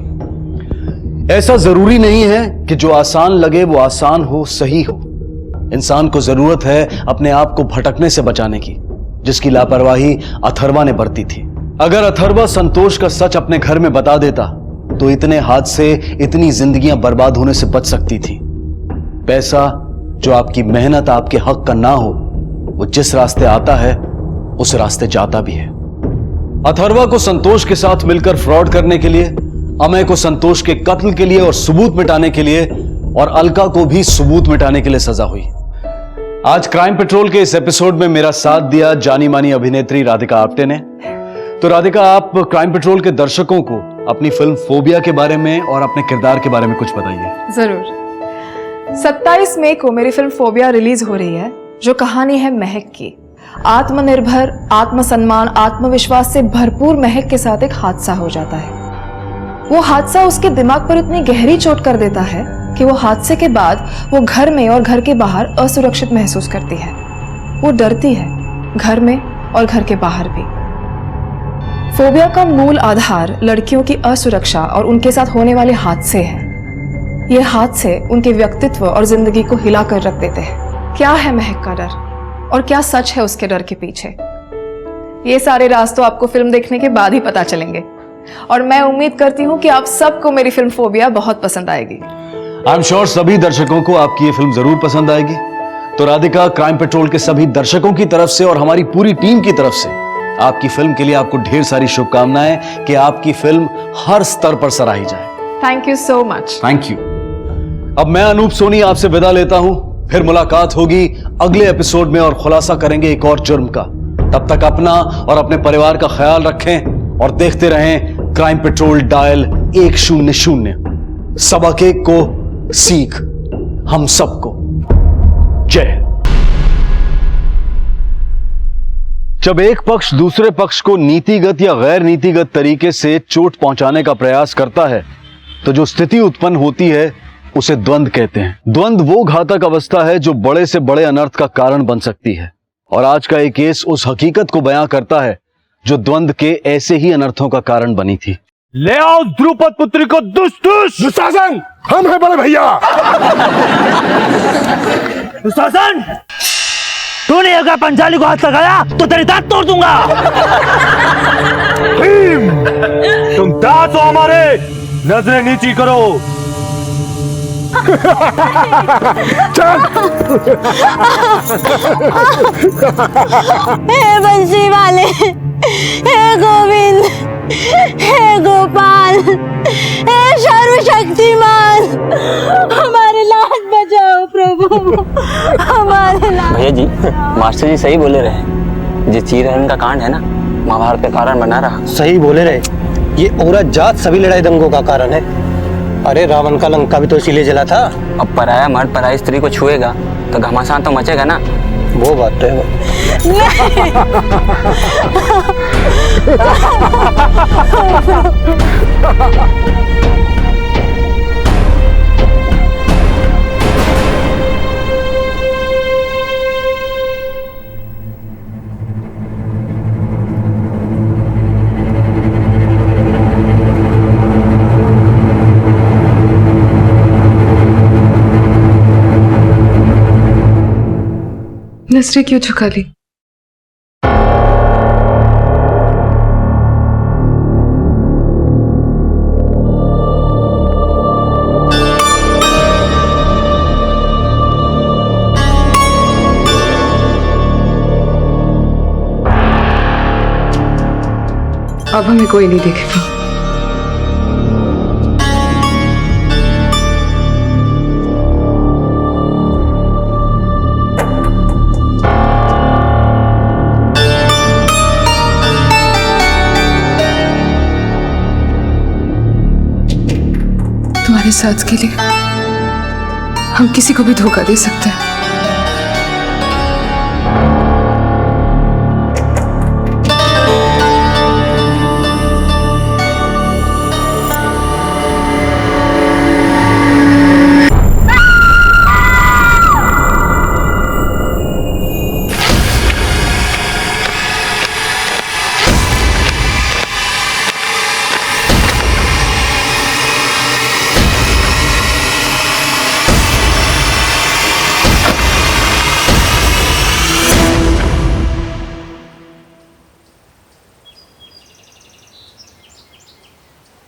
ऐसा जरूरी नहीं है कि जो आसान लगे वो आसान हो, सही हो। इंसान को जरूरत है अपने आप को भटकने से बचाने की, जिसकी लापरवाही अथर्वा ने बरती थी। अगर अथर्वा संतोष का सच अपने घर में बता देता तो इतने हादसे, इतनी जिंदगियां बर्बाद होने से बच सकती थी। पैसा जो आपकी मेहनत, आपके हक का ना हो, वो जिस रास्ते आता है उस रास्ते जाता भी है। अथर्वा को संतोष के साथ मिलकर फ्रॉड करने के लिए, अमय को संतोष के कत्ल के लिए और सबूत मिटाने के लिए, और अलका को भी सबूत मिटाने के लिए सजा हुई। आज क्राइम पेट्रोल के इस एपिसोड में मेरा साथ दिया जानी मानी अभिनेत्री राधिका आप्टे ने। तो राधिका, आप क्राइम पेट्रोल के दर्शकों को अपनी फिल्म फोबिया के बारे में और अपने किरदार के बारे में कुछ बताइए। जरूर। 27 मई को मेरी फिल्म फोबिया रिलीज हो रही है, जो कहानी है महक की। आत्मनिर्भर, आत्मसम्मान, आत्मविश्वास से भरपूर महक के साथ एक हादसा हो जाता है। वो हादसा उसके दिमाग पर इतनी गहरी चोट कर देता है कि वो हादसे के बाद वो घर में और घर के बाहर असुरक्षित महसूस करती है। वो डरती है घर में और घर के बाहर भी। फोबिया का मूल आधार लड़कियों की असुरक्षा और उनके साथ होने वाले हादसे हैं। ये हादसे उनके व्यक्तित्व और जिंदगी को हिला कर रख देते हैं। क्या है महक का डर और क्या सच है उसके डर के पीछे, ये सारे राज तो आपको फिल्म देखने के बाद ही पता चलेंगे। और मैं उम्मीद करती हूँ कि आप सबको मेरी फिल्म फोबिया बहुत पसंद आएगी। आई एम श्योर सभी दर्शकों को आपकी ये फिल्म जरूर पसंद आएगी। तो राधिका, क्राइम पेट्रोल के सभी दर्शकों की तरफ से और हमारी पूरी टीम की तरफ से आपकी फिल्म के लिए आपको ढेर सारी शुभकामनाएं कि आपकी फिल्म हर स्तर पर सराही जाए। Thank you so much. Thank you. अब मैं अनूप सोनी आपसे विदा लेता हूं, फिर मुलाकात होगी अगले एपिसोड में और खुलासा करेंगे एक और जुर्म का। तब तक अपना और अपने परिवार का ख्याल रखें और देखते रहें क्राइम पेट्रोल डायल 100। सबक एक को सीख हम सबको। जय हिंद। जब एक पक्ष दूसरे पक्ष को नीतिगत या गैर नीतिगत तरीके से चोट पहुंचाने का प्रयास करता है तो जो स्थिति उत्पन्न होती है उसे द्वंद्व कहते हैं। द्वंद्व वो घातक अवस्था है जो बड़े से बड़े अनर्थ का कारण बन सकती है और आज का एक केस उस हकीकत को बयां करता है जो द्वंद्व के ऐसे ही अनर्थों का कारण बनी थी। ले आओ द्रुपद पुत्री को दुशासन, हम हैं बड़े भैया। दुशासन, तूने अगर पंचाली को हाथ लगाया तो तेरी दांत तोड़ दूंगा। भीम, तुम दांत हो हमारे, नजरें नीची करो। हे बंसी वाले, हे गोविंद, हे गोपाल, हे सर्वशक्तिमान, हमारे लाज बचाओ प्रभु, हमारे लाज। भैया जी, मास्टर जी सही बोले रहे। जिस चीरहरण का कांड है ना, महाभारत का कारण बना रहा। सही बोले रहे, ये औरत जात सभी लड़ाई दंगों का कारण है। अरे रावण का लंका भी तो इसीलिए जला था। अब पराया मर्द पराई स्त्री को छुएगा तो घमासान तो मचेगा ना। वो बात तो है। नजरें क्यों झुका ली? अब हमें कोई नहीं देखेगा। तुम्हारे साथ के लिए हम किसी को भी धोखा दे सकते हैं।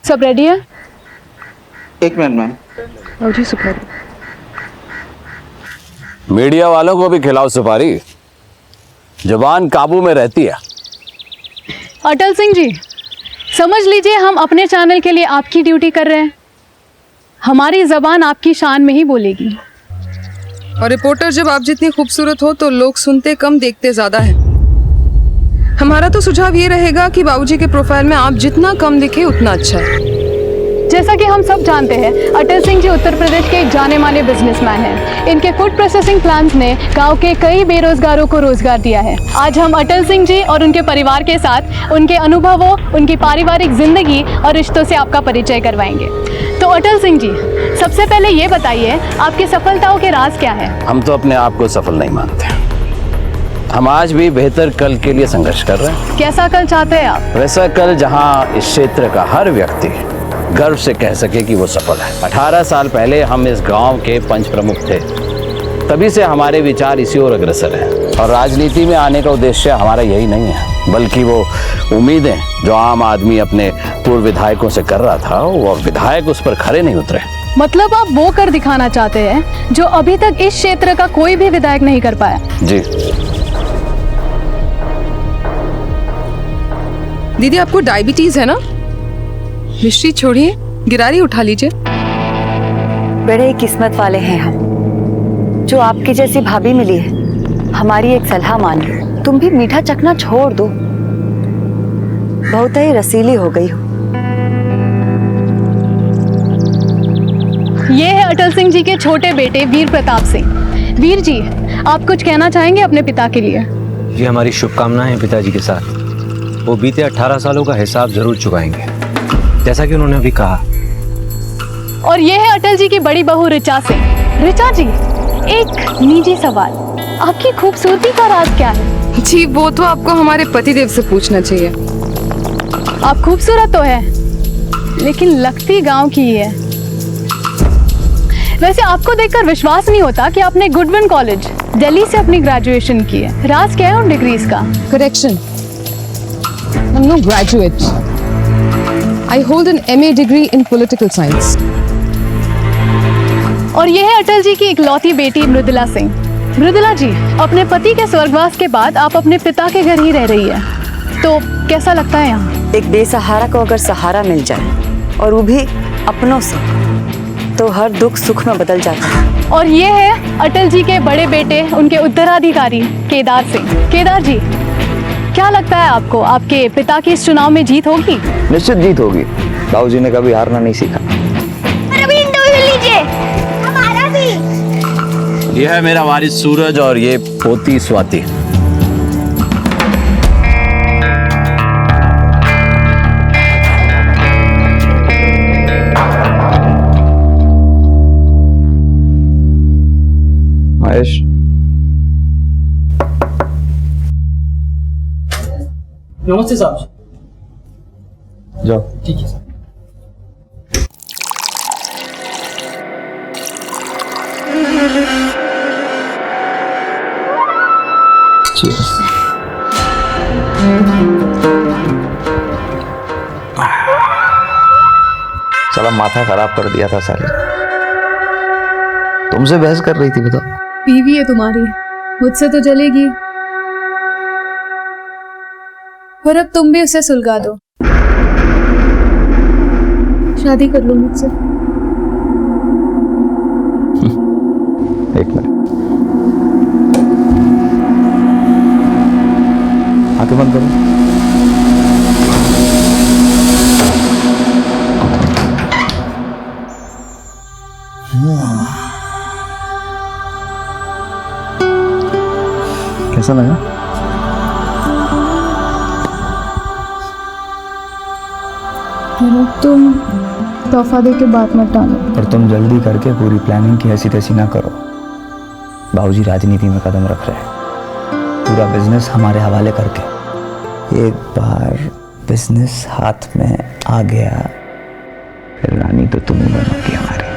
सब रेडी है? एक मिनट मैम। और जी सुपारी। मीडिया वालों को भी खिलाओ सुपारी, जुबान काबू में रहती है। अटल सिंह जी, समझ लीजिए हम अपने चैनल के लिए आपकी ड्यूटी कर रहे हैं। हमारी जबान आपकी शान में ही बोलेगी। और रिपोर्टर, जब आप जितनी खूबसूरत हो तो लोग सुनते कम देखते ज्यादा है। हमारा तो सुझाव ये रहेगा कि बाबूजी के प्रोफाइल में आप जितना कम दिखे उतना अच्छा है। जैसा कि हम सब जानते हैं, अटल सिंह जी उत्तर प्रदेश के एक जाने माने बिजनेसमैन हैं। इनके फूड प्रोसेसिंग प्लांट्स ने गांव के कई बेरोजगारों को रोजगार दिया है। आज हम अटल सिंह जी और उनके परिवार के साथ उनके अनुभवों, उनकी पारिवारिक जिंदगी और रिश्तों से आपका परिचय करवाएंगे। तो अटल सिंह जी, सबसे पहले ये बताइए, आपकी सफलताओं के राज क्या है? हम तो अपने आप को सफल नहीं मानते। हम आज भी बेहतर कल के लिए संघर्ष कर रहे हैं। कैसा कल चाहते हैं आप? वैसा कल जहां इस क्षेत्र का हर व्यक्ति गर्व से कह सके कि वो सफल है। 18 साल पहले हम इस गांव के पंच प्रमुख थे, तभी से हमारे विचार इसी ओर अग्रसर हैं। और राजनीति में आने का उद्देश्य हमारा यही नहीं है, बल्कि वो उम्मीदें जो आम आदमी अपने पूर्व विधायकों से कर रहा था, वो विधायक उस पर खरे नहीं उतरे। मतलब आप वो कर दिखाना चाहते हैं जो अभी तक इस क्षेत्र का कोई भी विधायक नहीं कर पाया? जी। दीदी आपको डायबिटीज है ना? मिश्री छोड़िए, गिरारी उठा लीजिए। बड़े ही किस्मत वाले हैं हम जो आपकी जैसी भाभी मिली है। हमारी एक सलाह मान लो, तुम भी मीठा चखना छोड़ दो, बहुत ही रसीली हो गई हो। ये है अटल सिंह जी के छोटे बेटे वीर प्रताप सिंह। वीर जी, आप कुछ कहना चाहेंगे अपने पिता के लिए? जी, हमारी शुभकामनाएं पिताजी के साथ। वो बीते 18 सालों का हिसाब जरूर चुकाएंगे, जैसा कि उन्होंने अभी कहा। और ये है अटल जी की बड़ी बहू ऋचा सिंह। ऋचा जी, एक निजी सवाल, आपकी खूबसूरती का राज क्या है? जी वो तो आपको हमारे पतिदेव से पूछना चाहिए। आप खूबसूरत तो है, लेकिन लगती गांव की ही है। वैसे आपको देखकर विश्वास नहीं होता कि आपने गुडविन कॉलेज दिल्ली से अपनी ग्रेजुएशन की है। राज क्या है उन डिग्रीज का? Correction, I'm no graduate. I hold an MA degree in political science. और ये है अटल जी की इकलौती बेटी मृदुला सिंह। मृदुला जी, अपने पति के स्वर्गवास के बाद आप अपने पिता के घर ही रह रही है, तो कैसा लगता है यहाँ? एक बेसहारा को अगर सहारा मिल जाए और वो भी अपनों से, तो हर दुख सुख में बदल जाता है। और ये है अटल जी के बड़े बेटे, उनके उत्तराधिकारी केदार सिंह। केदार जी, क्या लगता है आपको, आपके पिता की इस चुनाव में जीत होगी? निश्चित जीत होगी। बाबूजी ने कभी हारना नहीं सीखा। हमारा भी। ये है मेरा वारिस सूरज और ये पोती स्वाति। महेश, नमस्ते साहब। जाओ। ठीक है सर। साला माथा खराब कर दिया था साले। तुमसे बहस कर रही थी, बताओ। बीवी है तुम्हारी, मुझसे तो जलेगी, और अब तुम भी उसे सुलगा दो, शादी कर लो मुझसे। एक मिनट, आंखें बंद करो। कैसा लगा? तुम तोहफा दे के बात मत डालो। और तुम जल्दी करके पूरी प्लानिंग की ऐसी तैसी ना करो। बाबूजी राजनीति में कदम रख रहे हैं, पूरा बिजनेस हमारे हवाले करके। एक बार बिजनेस हाथ में आ गया, फिर रानी तो तुम ही बनोगी हमारी।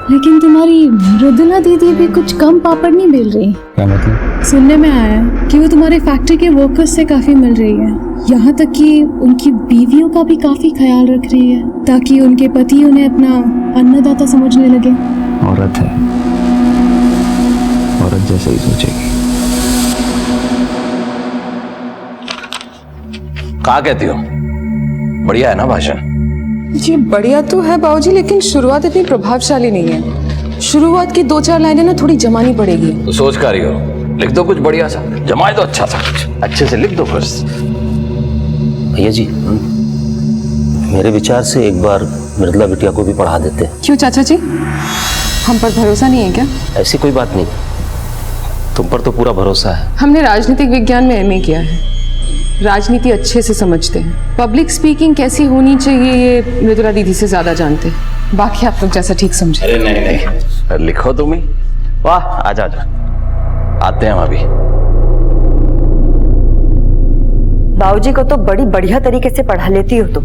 लेकिन तुम्हारी मृदुला दीदी भी कुछ कम पापड़ नहीं बेल रही। क्या मतलब? सुनने में आया है कि वो तुम्हारे फैक्ट्री के वर्कर्स से काफी मिल रही है, यहाँ तक कि उनकी बीवियों का भी काफी ख्याल रख रही है, ताकि उनके पति उन्हें अपना अन्नदाता समझने लगे। औरत है, औरत जैसे ही सोचेगी। क्या कहती हो? बढ़िया है ना भाषण? जी बढ़िया तो है बाबूजी, लेकिन शुरुआत इतनी प्रभावशाली नहीं है। शुरुआत की 2-4 लाइनें ना थोड़ी जमानी पड़ेगी। तो सोच कर रही हो, लिख दो कुछ बढ़िया सा, जमाए दो अच्छा सा, कुछ अच्छे से लिख दो फिर। भैया जी, मेरे विचार से एक बार मृदुला बिटिया को भी पढ़ा देते। क्यों चाचा जी, हम पर भरोसा नहीं है क्या? ऐसी कोई बात नहीं, तुम पर तो पूरा भरोसा है। हमने राजनीतिक विज्ञान में MA किया है, राजनीति अच्छे से समझते हैं। पब्लिक स्पीकिंग कैसी होनी चाहिए ये मृदुला दीदी से ज्यादा जानते हैं। बाकी आप लोग जैसा ठीक समझे। अरे नहीं, लिखो तुम ही। वाह, आजा आजा। आते हैं हम अभी। बाबूजी को तो बड़ी बढ़िया तरीके से पढ़ा लेती हो तुम,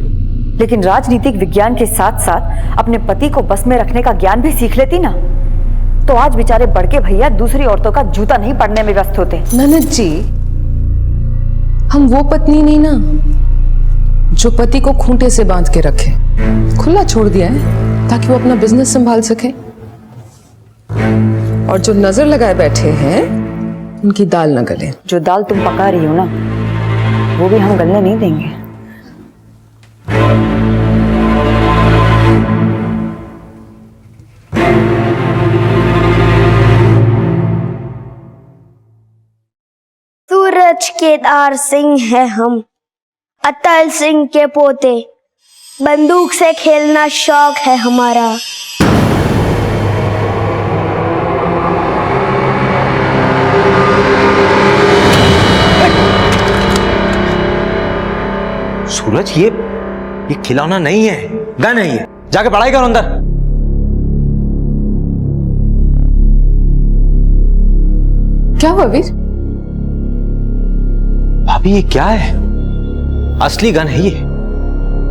लेकिन राजनीतिक विज्ञान के साथ साथ अपने पति को बस में रखने का ज्ञान भी सीख लेती ना, तो आज बेचारे बड़के भैया दूसरी औरतों का जूता नहीं पड़ने में व्यस्त होते। ननद जी, हम वो पत्नी नहीं ना जो पति को खूंटे से बांध के रखे, खुला छोड़ दिया है ताकि वो अपना बिजनेस संभाल सके। और जो नजर लगाए बैठे हैं उनकी दाल न गले। जो दाल तुम पका रही हो ना, वो भी हम गलने नहीं देंगे। सूरज केदार सिंह है हम, अटल सिंह के पोते, बंदूक से खेलना शौक है हमारा। सूरज, ये खिलौना नहीं है, गन है ये। जाके पढ़ाई करो अंदर। क्या हुआ वीर? भाभी ये क्या है? असली गन है ये।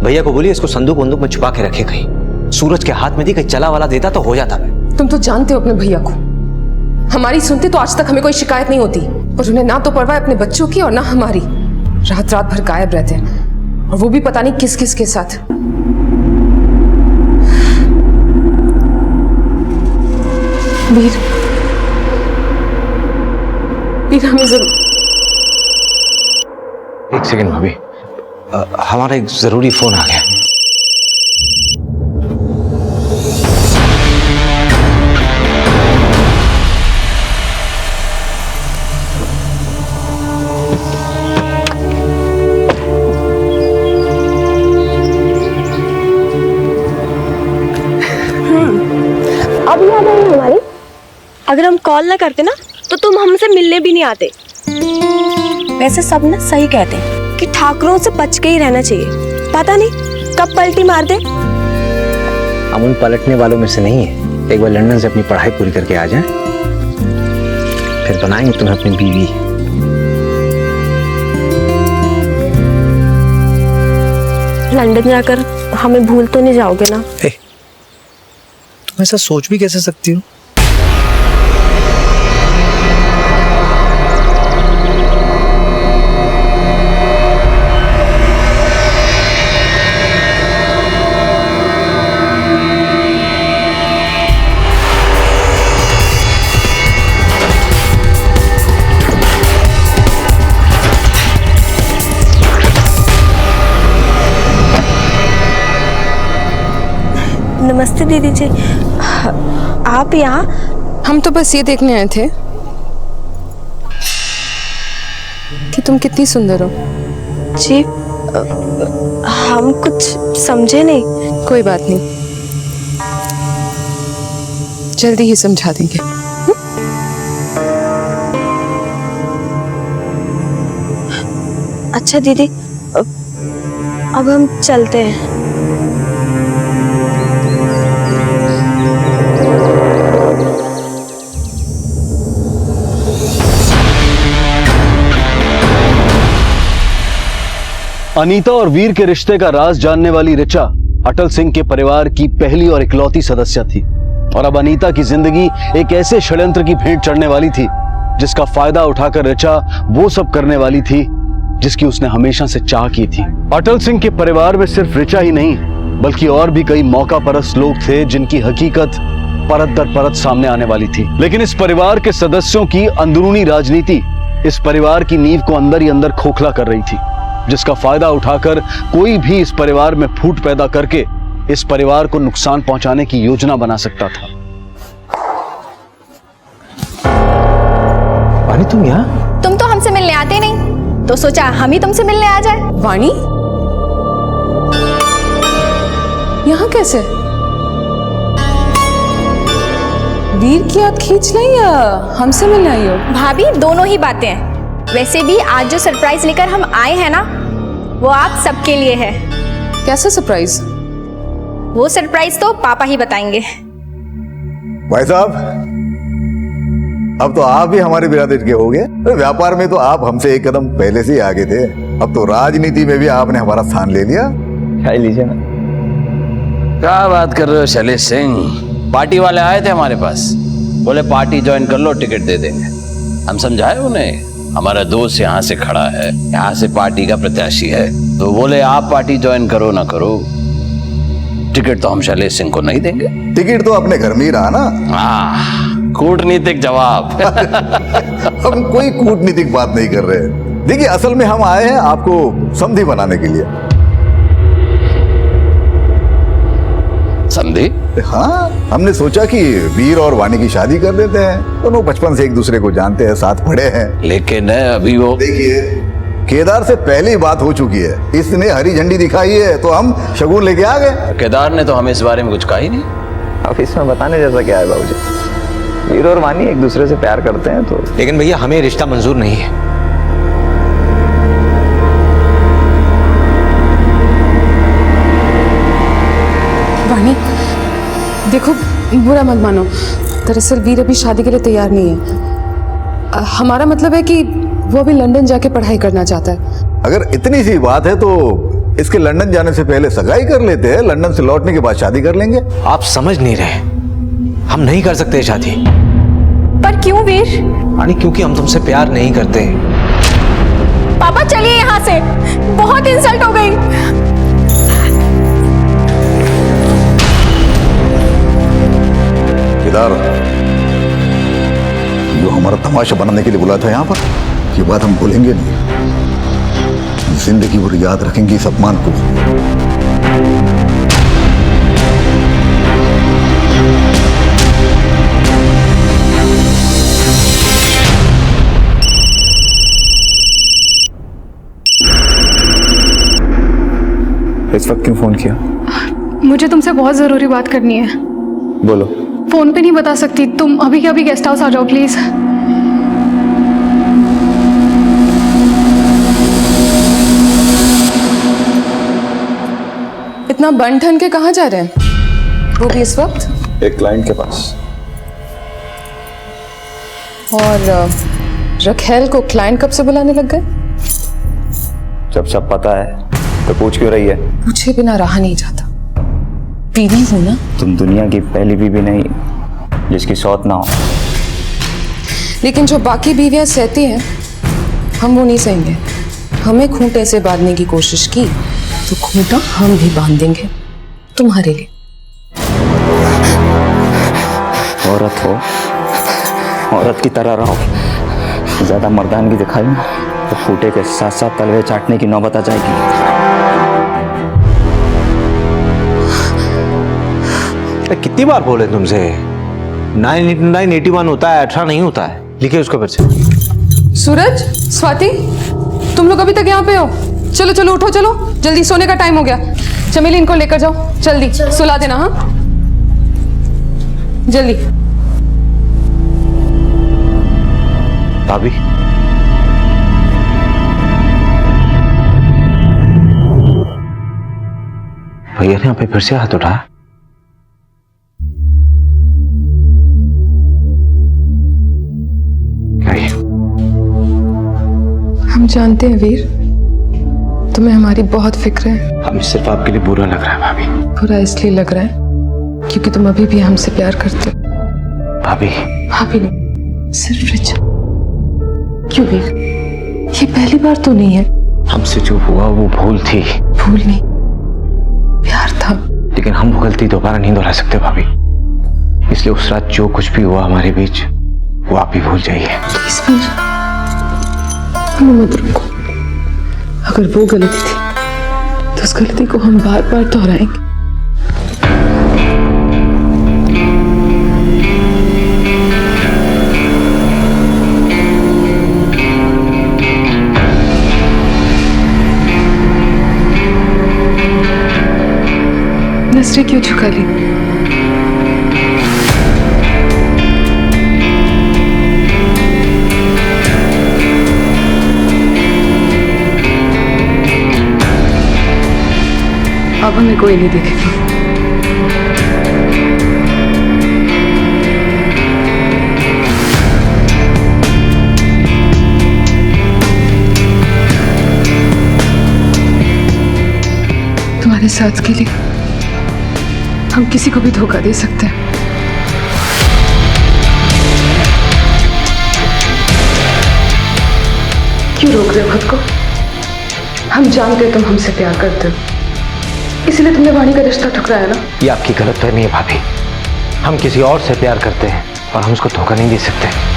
भैया को बोलिए इसको संदूक वंदूक में छुपा के रखे कहीं। सूरज के हाथ में दी, कहीं चला वाला देता तो हो जाता। तुम तो जानते हो अपने भैया को, हमारी सुनते तो आज तक हमें कोई शिकायत नहीं होती, पर उन्हें ना तो परवाह अपने बच्चों की और ना हमारी। रात रात भर गायब रहते हैं, और वो भी पता नहीं किस किस के साथ। वीर, वीर हमें जरूर। एक सेकंड भाभी, हमारा एक जरूरी फोन आ गया। अब याद आई हमारी, अगर हम कॉल ना करते ना तो तुम हमसे मिलने भी नहीं आते। वैसे सब ना सही कहते हैं कि ठाकुरों से बच के ही रहना चाहिए, पता नहीं कब पलटी मार दे। हम उन पलटने वालों में से नहीं है। एक बार लंदन से अपनी पढ़ाई पूरी करके आ जाएं, फिर बनाएंगे तुम्हें अपनी बीवी। लंदन जाकर हमें भूल तो नहीं जाओगे ना? तुम ऐसा सोच भी कैसे सकती हो? नमस्ते दीदी जी, आप यहाँ? हम तो बस ये देखने आए थे कि तुम कितनी सुंदर हो। जी, हम कुछ समझे नहीं। कोई बात नहीं, जल्दी ही समझा देंगे। अच्छा दीदी, अब हम चलते हैं। अनीता और वीर के रिश्ते का राज जानने वाली ऋचा अटल सिंह के परिवार की पहली और इकलौती सदस्य थी, और अब अनीता की जिंदगी एक ऐसे षड्यंत्र की भेंट चढ़ने वाली थी जिसका फायदा उठाकर ऋचा वो सब करने वाली थी जिसकी उसने हमेशा से चाह की थी। अटल सिंह के परिवार में सिर्फ ऋचा ही नहीं बल्कि और भी कई मौका परस्त लोग थे जिनकी हकीकत परत दर परत सामने आने वाली थी। लेकिन इस परिवार के सदस्यों की अंदरूनी राजनीति इस परिवार की नींव को अंदर ही अंदर खोखला कर रही थी, जिसका फायदा उठाकर कोई भी इस परिवार में फूट पैदा करके इस परिवार को नुकसान पहुंचाने की योजना बना सकता था। वाणी, तुम यहाँ? तुम तो हमसे मिलने आते नहीं, तो सोचा हम ही तुमसे मिलने आ जाए। वाणी, यहाँ कैसे? वीर की आप खींच लें या हमसे मिलने आई हो? भाभी, दोनों ही बातें हैं। वैसे भी आज जो सरप्राइज लेकर हम आए हैं ना, वो आप सबके लिए है। कैसा सरप्राइज? वो सरप्राइज तो पापा ही बताएंगे। भाई साहब, अब तो आप भी हमारे बिरादरी के हो गए। व्यापार में तो आप हमसे एक कदम पहले से ही आगे थे, अब तो राजनीति में भी आपने हमारा स्थान ले लिया। खाई लीजिए ना। क्या बात कर रहे हो शैलेश सिंह? पार्टी वाले आए थे हमारे पास, बोले पार्टी ज्वाइन कर लो, टिकट दे देंगे। हम समझाए उन्हें, हमारा दोस्त यहाँ से खड़ा है, यहाँ से पार्टी का प्रत्याशी है, तो बोले आप पार्टी ज्वाइन करो ना करो, टिकट तो हम शैलेश सिंह को नहीं देंगे। टिकट तो अपने घर में ही रहा ना। कूटनीतिक जवाब। हम कोई कूटनीतिक बात नहीं कर रहे। देखिए, असल में हम आए हैं आपको समधी बनाने के लिए। समधी? हाँ, हमने सोचा कि वीर और वाणी की शादी कर देते हैं। दोनों बचपन से एक दूसरे को जानते हैं, साथ पढ़े हैं। लेकिन अभी वो देखिए, केदार से पहले ही बात हो चुकी है, इसने हरी झंडी दिखाई है तो हम शगुन लेके आ गए। केदार ने तो हमें इस बारे में कुछ कहा ही नहीं। अब इसमें बताने जैसा क्या है बाबूजी? वीर और वाणी एक दूसरे से प्यार करते हैं तो। लेकिन भैया हमें रिश्ता मंजूर नहीं है। वाणी, देखो बुरा मत मानो, दरअसल वीर अभी शादी के लिए तैयार नहीं है। हमारा मतलब है कि वो अभी लंदन जाके पढ़ाई करना चाहता है। अगर इतनी सी बात है तो इसके लंदन जाने से पहले सगाई कर लेते हैं, लंदन से लौटने के बाद शादी कर लेंगे। आप समझ नहीं रहे, हम नहीं कर सकते शादी। पर क्यों वीर? वाणी, क्योंकि हम तुमसे प्यार नहीं करते। पापा चलिए यहाँ से, बहुत इंसल्ट हो गई। केदार, जो हमारा तमाशा बनाने के लिए बुलाया था यहाँ पर, ये बात हम भूलेंगे नहीं। जिंदगी भर याद रखेंगे इस अपमान को। इस वक्त क्यों फोन किया? मुझे तुमसे बहुत ज़रूरी बात करनी है। बोलो। फ़ोन पे नहीं बता सकती, तुम अभी के अभी गेस्ट हाउस आ जाओ प्लीज़। इतना बन ठन के कहाँ जा रहे हैं, वो भी इस वक्त? एक क्लाइंट के पास। और रखेल को क्लाइंट कब से बुलाने लग गए? जब सब पता है तो पूछ क्यों रही है? पूछे बिना रहा नहीं जाता। बीवी हूं ना। तुम दुनिया की पहली बीवी नहीं जिसकी सौत ना हो। लेकिन जो बाकी बीवियां सहती हैं, हम वो नहीं सहेंगे। हमें खूंटे से बांधने की कोशिश की तो खूंटा हम भी बांध देंगे तुम्हारे लिए। औरत हो, औरत की तरह रहो। ज्यादा मर्दानगी दिखाई ना तो खूंटे के साथ साथ तलवे चाटने की नौबत आ जाएगी। कितनी बार बोले तुमसे, 981 होता है, 18 नहीं होता है। लिखिए उसको फिर से। सूरज, स्वाति, तुम लोग अभी तक यहाँ पे हो? चलो चलो उठो, चलो जल्दी, सोने का टाइम हो गया। चमेली, इनको लेकर जाओ, जल्दी सुला देना। हाँ जल्दी। भाभी, भैया ने यहाँ पे फिर से हाथ उठाया। हम जानते हैं वीर, तुम्हें हमारी बहुत फिक्र है। हमें सिर्फ आपके लिए बुरा लग रहा है भाभी। बुरा इसलिए लग रहा है क्योंकि तुम अभी भी हमसे प्यार करते हो। भाभी। भाभी नहीं, सिर्फ रिचा। क्यों वीर, ये पहली बार तो नहीं है। हमसे जो हुआ वो भूल थी। भूल नहीं, प्यार था। लेकिन हम वो गलती दोबारा नहीं दोहरा सकते भाभी, इसलिए उस रात जो कुछ भी हुआ हमारे बीच वो आप ही भूल जाइए। प्लीज वीर, हमें मत रोको। अगर वो गलती थी तो उस गलती को हम बार बार दोहराएंगे। नजरें क्यों झुका ली? अब हमें कोई नहीं देखेगा। अपने साथ के लिए हम किसी को भी धोखा दे सकते हैं। क्यों रोक रहे हो खुद को? हम जानते हो तुम हमसे प्यार करते हो, इसलिए तुमने वाणी का रिश्ता ठुकराया ना। ये आपकी गलतफहमी है भाभी। हम किसी और से प्यार करते हैं और हम उसको धोखा नहीं दे सकते।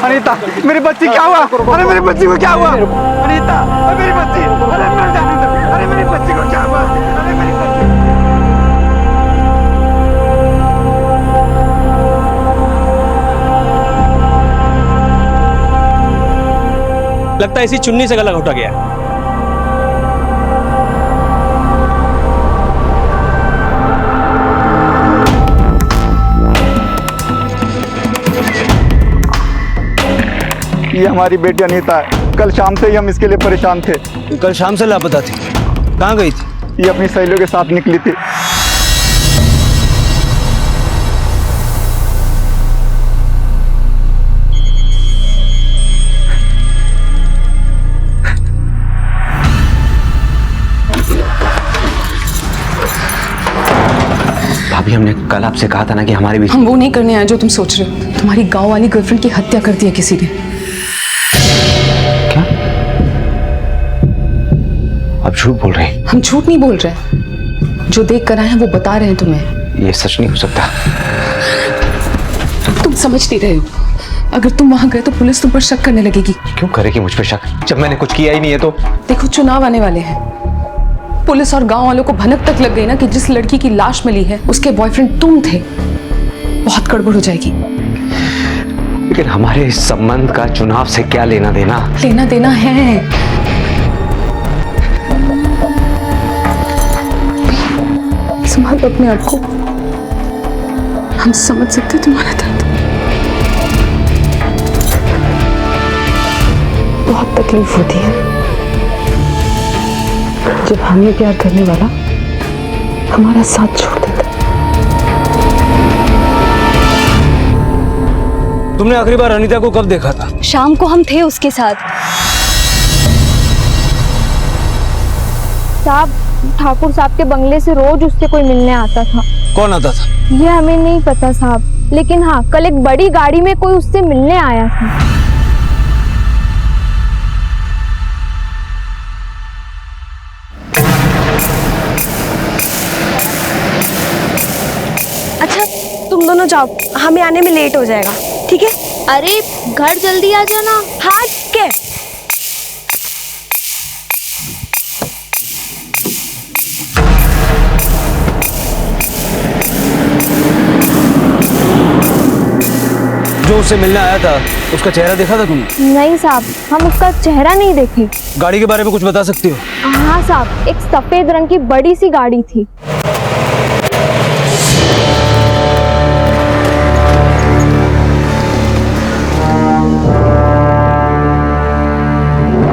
अनीता, मेरी बच्ची क्या हुआ? अरे मेरी बच्ची को क्या हुआ? अनीता, मेरी बच्ची, अरे मर जाने दो। अरे मेरी बच्ची को क्या हुआ? अरे मेरी बच्ची। लगता है इसी चुन्नी से गला घोटा गया। ये हमारी बेटी अनीता है। कल शाम से ही हम इसके लिए परेशान थे। कल शाम से लापता थी, कहाँ गई थी? ये अपनी सहेलियों के साथ निकली थी। भाभी, हमने कल आपसे कहा था ना कि हमारे बीच। हम वो नहीं करने आए जो तुम सोच रहे हो। तुम्हारी गांव वाली गर्लफ्रेंड की हत्या कर दी है किसी ने। आप झूठ बोल रहे हैं। हम झूठ नहीं बोल रहे, जो देख कर आए हैं वो बता रहे हैं तुम्हें। ये सच नहीं हो सकता। तुम समझ नहीं रहे हो, अगर तुम वहां गए तो पुलिस तुम पर शक करने लगेगी। क्यों करेगी मुझ पर शक, जब मैंने कुछ किया ही नहीं है तो? देखो, चुनाव आने वाले हैं। पुलिस और गांव वालों को भनक तक लग गई ना कि जिस लड़की की लाश मिली है उसके बॉयफ्रेंड तुम थे। बहुत गड़बड़ हो जाएगी। लेकिन हमारे इस संबंध का चुनाव से क्या लेना देना? लेना देना है। संभालो अपने आप को, हम समझ सकते तुम्हारा दर्द। बहुत तकलीफ होती है जब हमें प्यार करने वाला हमारा साथ छोड़ देता। तुमने आखिरी बार अनीता को कब देखा था? शाम को हम थे उसके साथ। साहब, ठाकुर साहब के बंगले से रोज उससे कोई मिलने आता था। कौन आता था? ये हमें नहीं पता साहब, लेकिन हाँ, कल एक बड़ी गाड़ी में कोई उससे मिलने आया था। अच्छा, तुम दोनों जाओ, हमें आने में लेट हो जाएगा, ठीक है? अरे घर जल्दी आ जाना। हाँ, के जो उससे मिलने आया था उसका चेहरा देखा था तुमने? नहीं साहब, हम उसका चेहरा नहीं देखे। गाड़ी के बारे में कुछ बता सकती हो? हाँ साहब, एक सफेद रंग की बड़ी सी गाड़ी थी।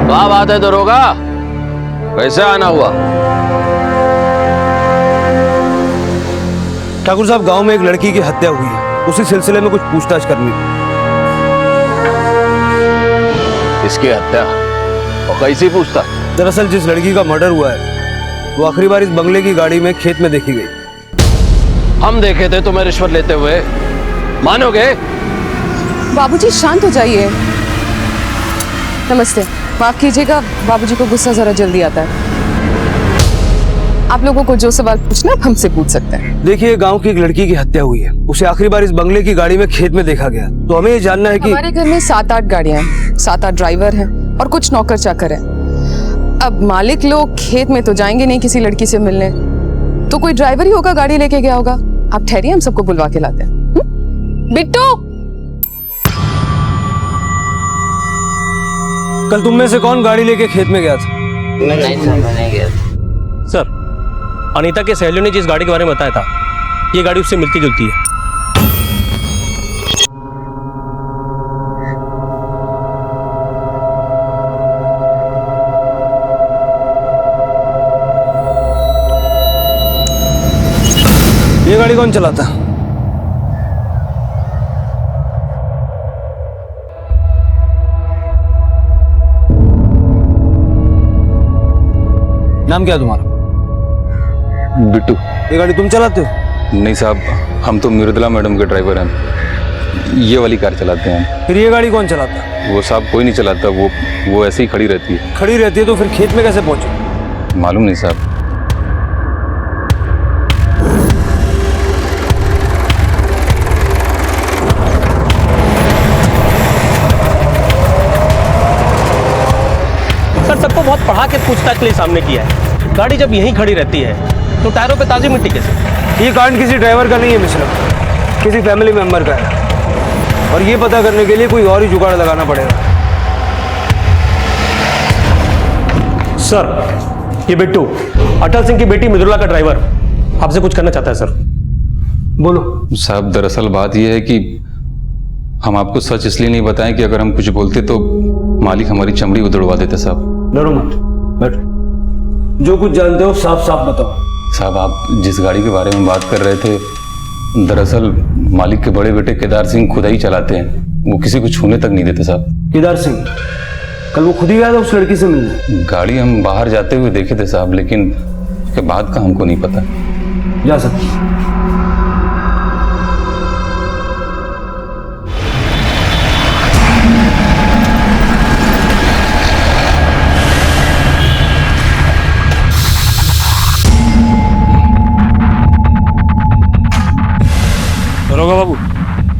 क्या बात है दरोगा, कैसे आना हुआ? ठाकुर साहब, गांव में एक लड़की की हत्या हुई है, उसी सिलसिले में कुछ पूछताछ करनी थी। इसकी हत्या और कैसी पूछताछ? दरअसल जिस लड़की का मर्डर हुआ है वो आखिरी बार इस बंगले की गाड़ी में खेत में देखी गई। हम देखे थे तुम्हें रिश्वत लेते हुए, मानोगे? बाबूजी शांत हो जाइए। नमस्ते, माफ कीजिएगा, बाबूजी को गुस्सा जरा जल्दी आता है। आप लोगों को जो सवाल पूछना आप हमसे पूछ सकते हैं। देखिए, गांव की एक लड़की की हत्या हुई है, उसे आखिरी बार इस बंगले की गाड़ी में खेत में देखा गया, तो हमें ये जानना है कि हमारे घर में 7-8 गाड़ियां हैं, 7-8 ड्राइवर हैं। और कुछ नौकर चाकर हैं। अब मालिक लोग खेत में तो जाएंगे नहीं किसी लड़की से मिलने, तो कोई ड्राइवर ही होगा, गाड़ी लेके गया होगा। आप ठहरिए, हम सबको बुलवा के लाते हैं। बिट्टू, कल तुम में से कौन गाड़ी लेके खेत में गया था? नहीं सर, मैं नहीं गया। सर, अनीता के सहेलियों ने जिस गाड़ी के बारे में बताया था, ये गाड़ी उससे मिलती जुलती है। ये गाड़ी कौन चलाता? नाम क्या है तुम्हारा? बिट्टू। ये गाड़ी तुम चलाते हो? नहीं साहब, हम तो मृदुला मैडम के ड्राइवर हैं, ये वाली कार चलाते हैं। फिर ये गाड़ी कौन चलाता है? वो साहब कोई नहीं चलाता, वो ऐसे ही खड़ी रहती है। खड़ी रहती है तो फिर खेत में कैसे पहुंचे? मालूम नहीं साहब। सर, सबको बहुत पढ़ा के पूछताछ के लिए सामने किया है। गाड़ी जब यहीं खड़ी रहती है तो टायरों पे ताजी मिट्टी कैसे? ये कांड किसी ड्राइवर का नहीं है मिश्रा, किसी फैमिली मेंबर का है, और ये पता करने के लिए कोई और ही जुगाड़ लगाना पड़ेगा। सर, ये बिट्टू अटल सिंह की बेटी मृदुला का ड्राइवर आपसे कुछ करना चाहता है। सर बोलो। साहब, दरअसल बात यह है कि हम आपको सच इसलिए नहीं बताएं कि अगर हम कुछ बोलते तो मालिक हमारी चमड़ी उधड़वा देते। साहब डरो मत, बैठो, जो कुछ जानते हो साफ साफ बताओ। साहब, आप जिस गाड़ी के बारे में बात कर रहे थे, दरअसल मालिक के बड़े बेटे केदार सिंह खुद ही चलाते हैं, वो किसी को छूने तक नहीं देते। साहब, केदार सिंह कल वो खुद ही गया था उस लड़की से मिलने? गाड़ी हम बाहर जाते हुए देखे थे साहब, लेकिन उसके बाद का हमको नहीं पता। जा सकते। दरोगा बाबू,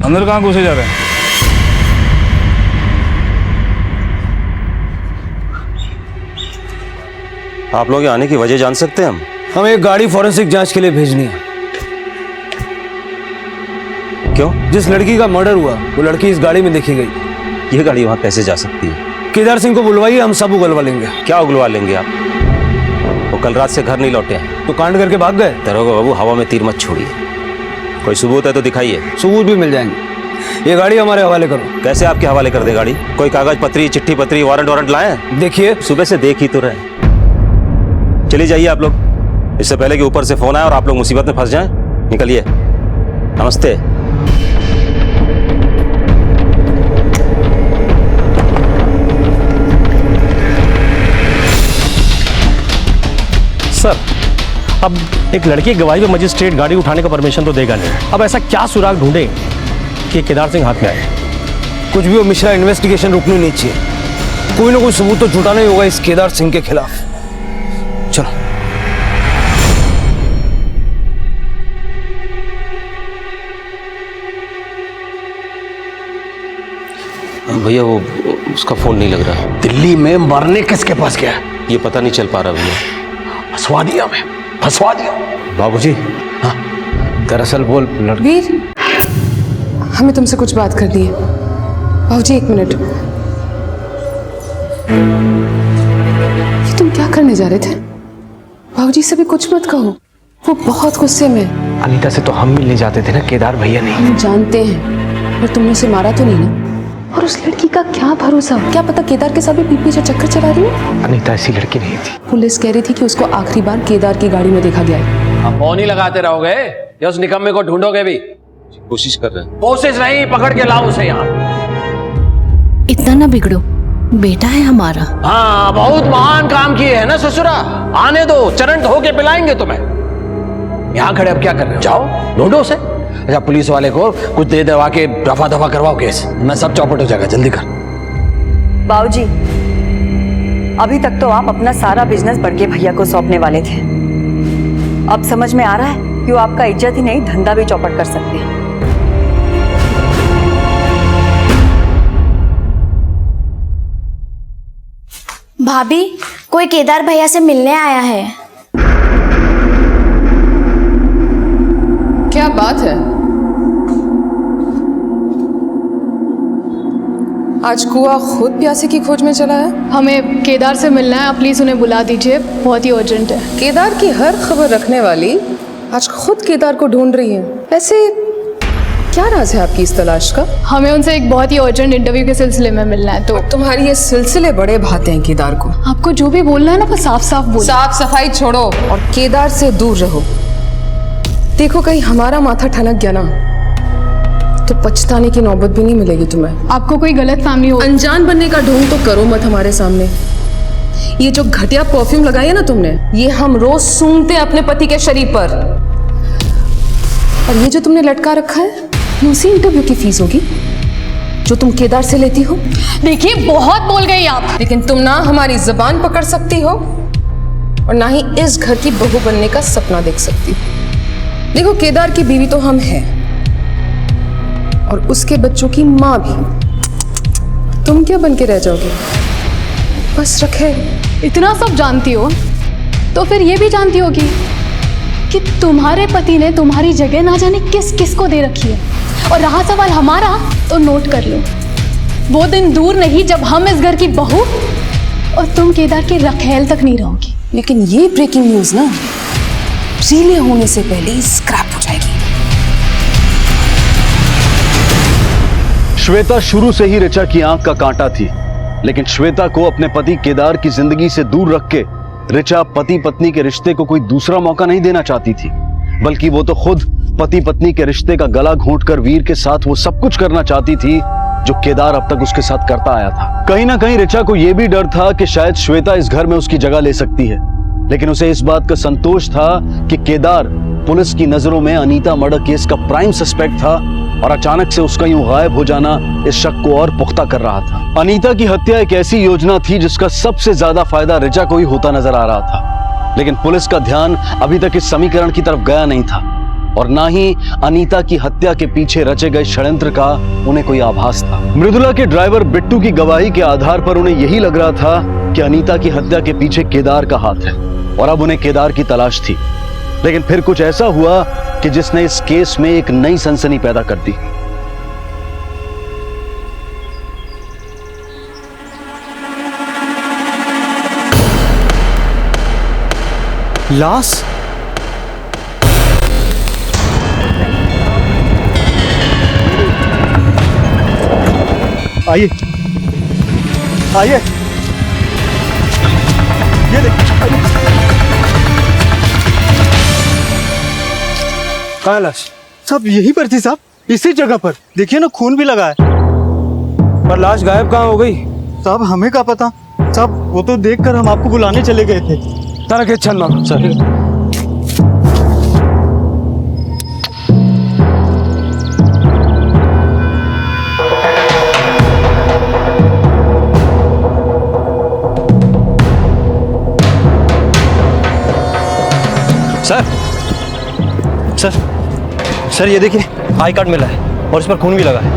अंदर कहाँ घुसे जा रहे हैं? आप लोग आने की वजह जान सकते हैं हम? हमें एक गाड़ी फॉरेंसिक जांच के लिए भेजनी है। क्यों? जिस लड़की का मर्डर हुआ वो लड़की इस गाड़ी में देखी गई। ये गाड़ी वहां कैसे जा सकती है? केदार सिंह को बुलवाइए, हम सब उगलवा लेंगे। क्या उगलवा लेंगे आप? वो कल रात से घर नहीं लौटे हैं। तो कांड करके भाग गए? दरोगा बाबू, हवा में तीर मत छोड़िए, कोई सबूत है तो दिखाइए। सबूत भी मिल जाएंगे। ये गाड़ी हमारे हवाले करो। कैसे आपके हवाले कर दे गाड़ी? कोई कागज पत्री, चिट्ठी पत्री, वारंट लाए? देखिए, सुबह से देख ही तो रहे। चलिए जाइए आप लोग, इससे पहले कि ऊपर से फोन आए और आप लोग मुसीबत में फंस जाएं। निकलिए। नमस्ते। सर, अब एक लड़की की गवाही पे मजिस्ट्रेट गाड़ी उठाने का परमिशन तो देगा नहीं। अब ऐसा क्या सुराग ढूंढे कि केदार सिंह हाथ में आए? कुछ भी हो मिश्रा, इन्वेस्टिगेशन रुकनी नहीं चाहिए। कोई ना कोई सबूत तो जुटाना ही होगा इस केदार सिंह के खिलाफ। चलो। भैया, वो उसका फोन नहीं लग रहा। दिल्ली में मरने किसके पास गया? ये पता नहीं चल पा रहा भैया। फंसवा दिया मैं, फंसवा दिया। बाबूजी, हाँ, दरअसल वो वीर, हमें तुमसे कुछ बात करनी है। बाबूजी, एक मिनट। ये तुम क्या करने जा रहे थे? बाबूजी से भी कुछ मत कहो, वो बहुत गुस्से में। अनीता से तो हम मिलने जाते थे ना, केदार भैया नहीं। हम जानते हैं, पर तुमने उसे मारा तो नहीं ना? और उस लड़की का क्या भरोसा? क्या पता केदार के साथ भी पीठ पीछे चक्कर चला रही है। अनीता ऐसी लड़की नहीं थी। पुलिस कह रही थी कि उसको आखिरी बार केदार की गाड़ी में देखा गया है। आप फोन ही लगाते रहोगे या उस निकम्मे को ढूंढोगे भी? कोशिश कर रहे हैं। कोशिश नहीं, पकड़ के लाओ उसे यहाँ। इतना ना बिगड़ो, बेटा है हमारा। हाँ, बहुत महान काम किए है ना ससुरा। आने दो, चरण धो के पिलाएंगे तुम्हें। यहाँ खड़े अब क्या कर रहे हो? जाओ ढूंढो उसे। अच्छा, पुलिस वाले को कुछ दे दवा के रफा दफा करवाओ केस, मैं सब चौपट हो जाएगा। जल्दी कर। बाबूजी, अभी तक तो आप अपना सारा बिजनेस बड़के भैया को सौंपने वाले थे। अब समझ में आ रहा है कि वो आपका इज्जत ही नहीं, धंधा भी चौपट कर सकते हैं। भाभी, कोई केदार भैया से मिलने आया है। क्या बात है? आज कुआ खुद प्यासे की खोज में चला है। हमें केदार से मिलना है, आप प्लीज उन्हें बुला दीजिए, बहुत ही अर्जेंट है। केदार की हर खबर रखने वाली आज खुद केदार को ढूंढ रही है। वैसे क्या राज है आपकी इस तलाश का? हमें उनसे एक बहुत ही अर्जेंट इंटरव्यू के सिलसिले में मिलना है। तो तुम्हारी ये सिलसिले बड़े भाते हैं केदार को। आपको जो भी बोलना है ना वो साफ साफ बोलो। साफ सफाई छोड़ो और केदार से दूर रहो। देखो कहीं हमारा माथा ठनक गया ना तो पछताने की नौबत भी नहीं मिलेगी तुम्हें। आपको कोई गलत फैमिली हो, अनजान बनने का ढोंग तो करो मत हमारे सामने। ये जो घटिया परफ्यूम लगाई है ना तुमने, ये हम रोज सूंघते अपने पति के शरीर पर। और ये जो तुमने लटका रखा है ये उसी इंटरव्यू की फीस होगी जो तुम केदार से लेती हो। देखिए बहुत बोल गई आप। लेकिन तुम ना हमारी जुबान पकड़ सकती हो और ना ही इस घर की बहू बनने का सपना देख सकती हो। देखो केदार की बीवी तो हम हैं और उसके बच्चों की माँ भी। तुम क्या बन के रह जाओगे? बस रखे। इतना सब जानती हो तो फिर ये भी जानती होगी कि तुम्हारे पति ने तुम्हारी जगह ना जाने किस किस को दे रखी है। और रहा सवाल हमारा, तो नोट कर लो, वो दिन दूर नहीं जब हम इस घर की बहू और तुम केदार की रखेल तक नहीं रहोगी। लेकिन ये ब्रेकिंग न्यूज ना रिले होने से पहले स्क्रैप हो जाएगी। श्वेता शुरू से ही ऋचा की आंख का कांटा थी, लेकिन श्वेता को अपने पति केदार की जिंदगी से दूर रख के ऋचा पति पत्नी के रिश्ते को कोई दूसरा मौका नहीं देना चाहती थी, बल्कि वो तो खुद पति पत्नी के रिश्ते का गला घोंटकर वीर के साथ वो सब कुछ करना चाहती थी जो केदार अब तक उसके साथ करता आया था। कहीं ना कहीं ऋचा को यह भी डर था कि शायद श्वेता इस घर में उसकी जगह ले सकती है, लेकिन उसे इस बात का संतोष था कि केदार पुलिस की नजरों में अनीता मर्डर केस का प्राइम सस्पेक्ट था और अचानक से उसका यूं गायब हो जाना इस शक को और पुख्ता कर रहा था। अनीता की हत्या एक ऐसी योजना थी जिसका सबसे ज्यादा फायदा ऋचा को ही होता नजर आ रहा था, लेकिन पुलिस का ध्यान अभी तक इस समीकरण की तरफ गया नहीं था और ना ही अनीता की हत्या के पीछे रचे गए षड्यंत्र का उन्हें कोई आभास था। मृदुला के ड्राइवर बिट्टू की गवाही के आधार पर उन्हें यही लग रहा था कि अनीता की हत्या के पीछे केदार का हाथ है और अब उन्हें केदार की तलाश थी। लेकिन फिर कुछ ऐसा हुआ कि जिसने इस केस में एक नई सनसनी पैदा कर दी। लाश? आइए आइए, ये देखिए। कहाँ लाश? साहब यहीं पर थी साहब, इसी जगह पर। देखिए ना खून भी लगा है, पर लाश गायब कहाँ हो गई? साहब हमें क्या पता साहब, वो तो देखकर हम आपको बुलाने चले गए थे। तरह के चल मारो सर। सर सर ये देखिए आई कार्ड मिला है और इस पर खून भी लगा है।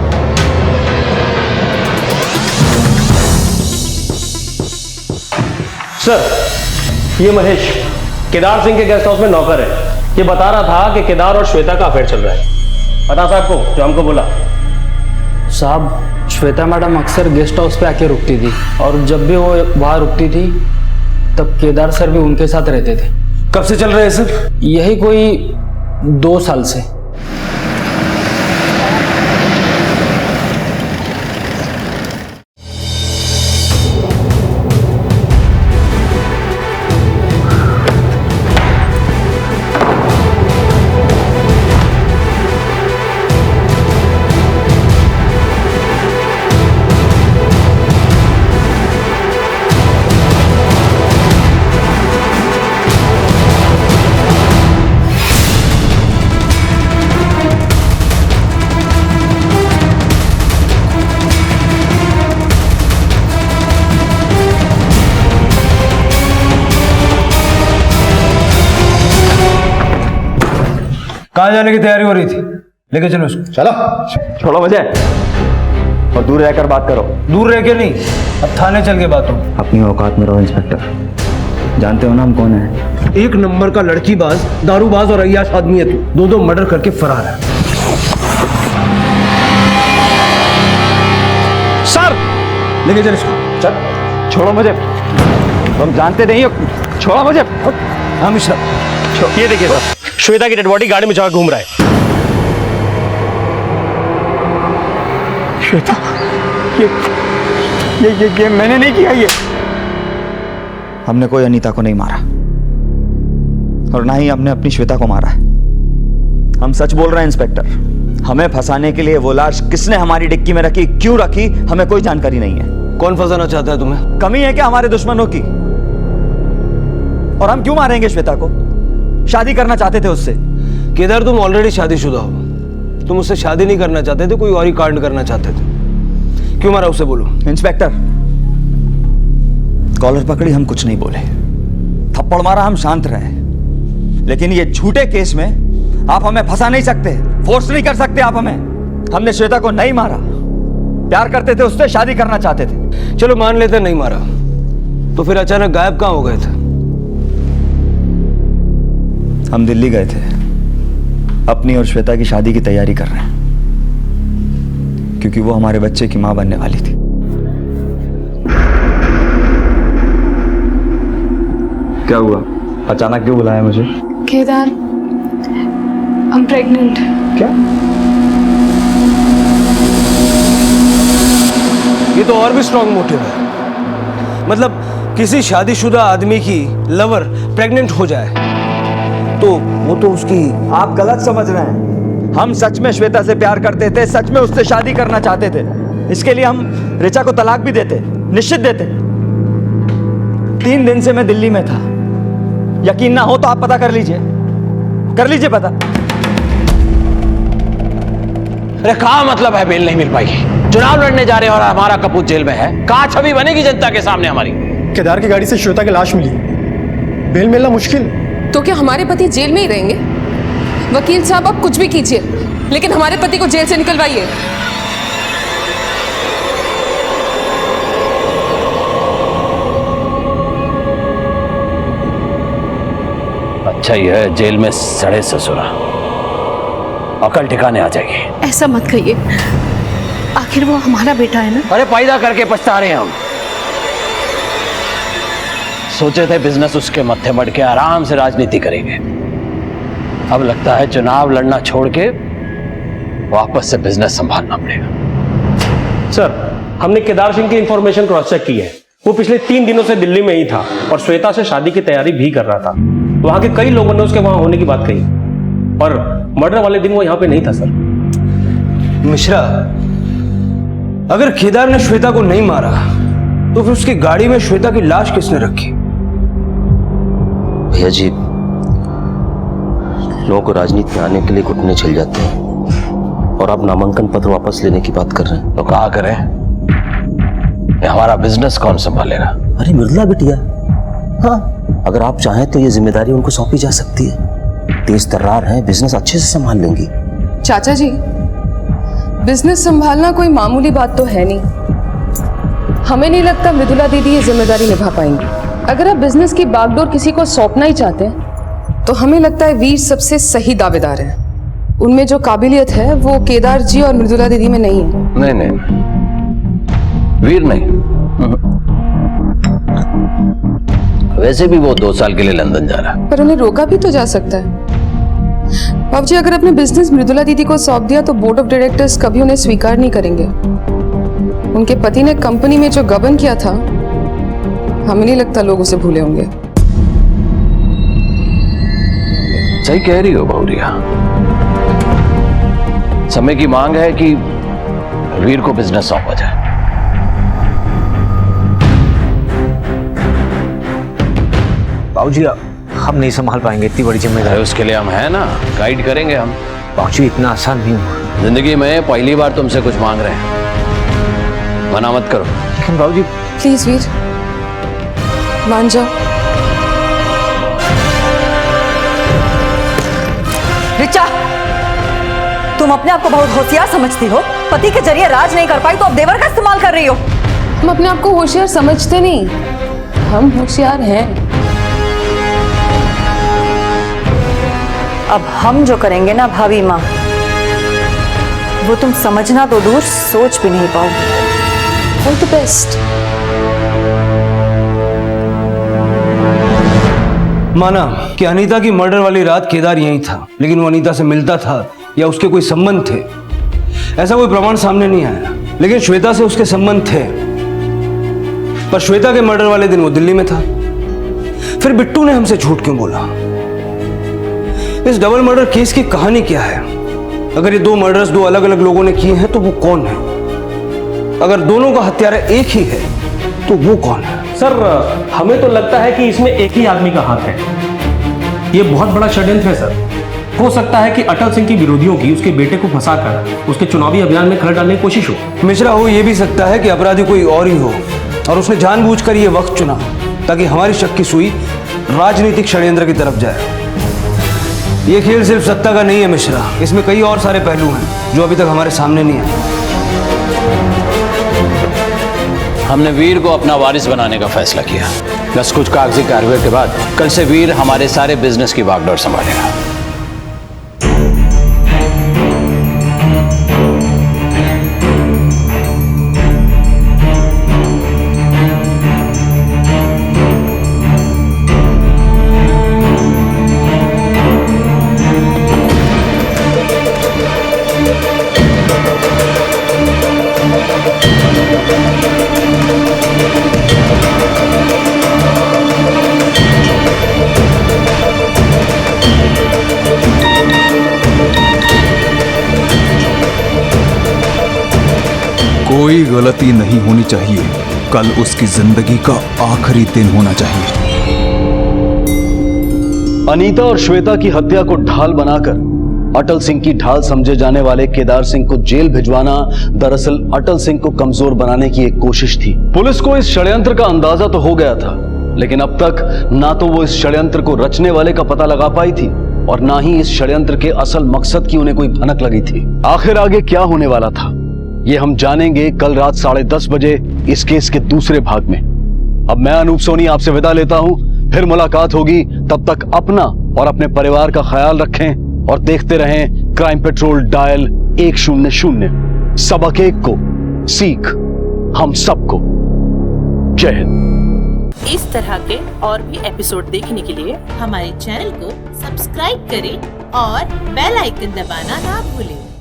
सर ये महेश केदार सिंह के गेस्ट हाउस में नौकर है। ये बता रहा था कि केदार और श्वेता का अफेयर चल रहा है। पता साहब को जो हमको बोला। साहब श्वेता मैडम अक्सर गेस्ट हाउस पे आके रुकती थी और जब भी वो वहाँ रुकती थी तब केदार सर भी उनके साथ रहते थे। कब से चल रहे हैं सर? यही कोई 2 साल से। कहाँ जाने की तैयारी हो रही थी? लेके चलो उसको। चलो छोड़ो मुझे। और दूर रहकर बात करो। दूर रह के नहीं, अब थाने चल के बात हो। अपनी औकात में रहो इंस्पेक्टर। जानते हो ना हम कौन है? एक नंबर का लड़कीबाज, दारूबाज और अय्याश आदमी है तू। दो मर्डर करके फरार है। सर लेके चल इसको। चल, छोड़ो मुझे, तुम जानते नहीं हो। छोड़ो मुझे। हाँ मिश्रा, ये देखिए सर, श्वेता की डेड बॉडी गाड़ी में जाकर घूम रहा है। श्वेता, ये मैंने नहीं किया। ये हमने कोई अनीता को नहीं मारा और ना ही हमने अपनी श्वेता को मारा है। हम सच बोल रहे हैं इंस्पेक्टर। हमें फंसाने के लिए वो लाश किसने हमारी डिक्की में रखी, क्यों रखी, हमें कोई जानकारी नहीं है। कौन फंसाना चाहता है तुम्हें? कमी है क्या हमारे दुश्मनों की? और हम क्यों मारेंगे श्वेता को? शादी करना चाहते थे उससे। केदार, तुम ऑलरेडी शादीशुदा हो। तुम उससे शादी नहीं करना चाहते थे, कोई और ही कांड करना चाहते थे। क्यों मारा उसे, बोलो। इंस्पेक्टर, कॉलर पकड़ी, हम कुछ नहीं बोले। थप्पड़ मारा, हम शांत रहे। लेकिन ये झूठे केस में आप हमें फंसा नहीं सकते, फोर्स नहीं कर सकते आप हमें। हमने श्वेता को नहीं मारा, प्यार करते थे उससे, शादी करना चाहते थे। चलो मान लेते नहीं मारा, तो फिर अचानक गायब कहां हो गए थे? हम दिल्ली गए थे, अपनी और श्वेता की शादी की तैयारी कर रहे हैं, क्योंकि वो हमारे बच्चे की मां बनने वाली थी। क्या हुआ? अचानक क्यों बुलाया मुझे? Kedar, I'm pregnant. क्या? ये तो और भी स्ट्रॉन्ग मोटिव है। मतलब किसी शादीशुदा आदमी की लवर प्रेग्नेंट हो जाए तो वो तो उसकी। आप गलत समझ रहे हैं। हम सच में श्वेता से प्यार करते थे, सच में उससे शादी करना चाहते थे। इसके लिए हम ऋचा को तलाक भी देते, निश्चित देते। 3 दिन से मैं दिल्ली में था। यकीन ना हो तो आप पता कर लीजिए पता। अरे कहा मतलब है बेल नहीं मिल पाई? चुनाव लड़ने जा रहे हैं और हमारा कपूत जेल में है। कहा छवि बनेगी जनता के सामने हमारी? केदार की गाड़ी से श्वेता की लाश मिली, बेल मिलना मुश्किल। तो क्या हमारे पति जेल में ही रहेंगे? वकील साहब, आप कुछ भी कीजिए, लेकिन हमारे पति को जेल से निकलवाइए। अच्छा ही है जेल में सड़े ससुरा, अकल ठिकाने आ जाएगी। ऐसा मत कहिए, आखिर वो हमारा बेटा है ना। अरे पैदा करके पछता रहे हैं हम। सोचे थे बिजनेस उसके मत्थे मड़ के आराम से राजनीति करेंगे। अब लगता है चुनाव लड़ना छोड़ के वापस से बिजनेस संभालना पड़ेगा। सर, हमने केदार सिंह की इंफॉर्मेशन क्रॉस चेक की है। वो पिछले 3 दिनों से दिल्ली में ही था और श्वेता से शादी की तैयारी भी कर रहा था। वहां के कई लोगों ने उसके वहां होने की बात कही और मर्डर वाले दिन वो यहां पे नहीं था। सर मिश्रा, अगर केदार ने श्वेता को नहीं मारा तो फिर उसकी गाड़ी में श्वेता की लाश किसने रखी? भैया जी, लोगों को राजनीति में आने के लिए घुटने छिल जाते हैं और आप नामांकन पत्र वापस लेने की बात कर रहे हैं। तो कहा करें, ये हमारा बिजनेस कौन संभालेगा? अरे मृदुला बिटिया, हाँ, अगर आप चाहें तो ये जिम्मेदारी उनको सौंपी जा सकती है। तेज तर्रार हैं, बिजनेस अच्छे से संभाल लेंगी। चाचा जी, बिजनेस संभालना कोई मामूली बात तो है नहीं। हमें नहीं लगता मृदुला दीदी ये जिम्मेदारी निभा पाएंगी। अगर आप बिजनेस की बागडोर किसी को सौंपना ही चाहते हैं तो हमें लगता है वीर सबसे सही दावेदार है। उनमें जो काबिलियत है वो केदार जी और मृदुला दीदी में नहीं है। नहीं, वीर नहीं। वैसे भी वो 2 साल के लिए लंदन जा रहा है। पर उन्हें रोका भी तो जा सकता है। बाबू जी, अगर अपने बिजनेस मृदुला दीदी को सौंप दिया तो बोर्ड ऑफ डायरेक्टर्स कभी उन्हें स्वीकार नहीं करेंगे। उनके पति ने कंपनी में जो गबन किया था, हमें नहीं लगता लोग उसे भूले होंगे। सही कह रही हो बहुरिया। समय की मांग है कि वीर को बिजनेस सौंपा जाए। बाबूजी, हम नहीं संभाल पाएंगे इतनी बड़ी जिम्मेदारी। उसके लिए हम हैं ना, गाइड करेंगे हम। बाबूजी, इतना आसान नहीं हुआ। जिंदगी में पहली बार तुमसे कुछ मांग रहे हैं, मना मत करो। लेकिन बाबूजी, प्लीज वीर, मान जाओ। ऋचा, तुम अपने आप को बहुत होशियार समझती हो। पति के जरिए राज नहीं कर पाई तो अब देवर का इस्तेमाल कर रही हो। हम अपने आप को होशियार समझते नहीं, हम होशियार हैं। अब हम जो करेंगे ना भाभी माँ, वो तुम समझना तो दूर सोच भी नहीं पाओ। All the best. माना कि अनीता की मर्डर वाली रात केदार यहीं था, लेकिन वो अनीता से मिलता था या उसके कोई संबंध थे, ऐसा कोई प्रमाण सामने नहीं आया। लेकिन श्वेता से उसके संबंध थे, पर श्वेता के मर्डर वाले दिन वो दिल्ली में था। फिर बिट्टू ने हमसे झूठ क्यों बोला? इस डबल मर्डर केस की कहानी क्या है? अगर ये दो मर्डर्स दो अलग अलग लोगों ने किए हैं तो वो कौन है? अगर दोनों का हत्यारा एक ही है तो वो कौन है? सर, हमें तो लगता है कि इसमें एक ही आदमी का हाथ है। ये बहुत बड़ा षड्यंत्र है सर। हो सकता है कि अटल सिंह की विरोधियों की उसके बेटे को फंसाकर उसके चुनावी अभियान में खलल डालने की कोशिश हो। मिश्रा, हो ये भी सकता है कि अपराधी कोई और ही हो और उसने जानबूझकर ये वक्त चुना ताकि हमारी शक की सुई राजनीतिक षड्यंत्र की तरफ जाए। ये खेल सिर्फ सत्ता का नहीं है मिश्रा, इसमें कई और सारे पहलू हैं जो अभी तक हमारे सामने नहीं आए। हमने वीर को अपना वारिस बनाने का फैसला किया। बस कुछ कागजी कार्रवाई के बाद कल से वीर हमारे सारे बिजनेस की बागडोर संभालेगा। कोई गलती नहीं होनी चाहिए। कल उसकी जिंदगी का आखिरी दिन होना चाहिए। अनीता और श्वेता की हत्या को ढाल बनाकर अटल सिंह की ढाल समझे जाने वाले केदार सिंह को जेल भिजवाना दरअसल अटल सिंह को कमजोर बनाने की एक कोशिश थी। पुलिस को इस षड्यंत्र का अंदाजा तो हो गया था, लेकिन अब तक ना तो वो इस षड्यंत्र को रचने वाले का पता लगा पाई थी और ना ही इस षड्यंत्र के असल मकसद की उन्हें कोई भनक लगी थी। आखिर आगे क्या होने वाला था ये हम जानेंगे कल रात 10:30 बजे इस केस के दूसरे भाग में। अब मैं अनूप सोनी आपसे विदा लेता हूं, फिर मुलाकात होगी। तब तक अपना और अपने परिवार का ख्याल रखें और देखते रहें क्राइम पेट्रोल डायल 100। सबक एक को सीख हम सबको। जय हिंद। इस तरह के और भी एपिसोड देखने के लिए हमारे चैनल को सब्सक्राइब करें और बेल आइकन दबाना ना भूलें।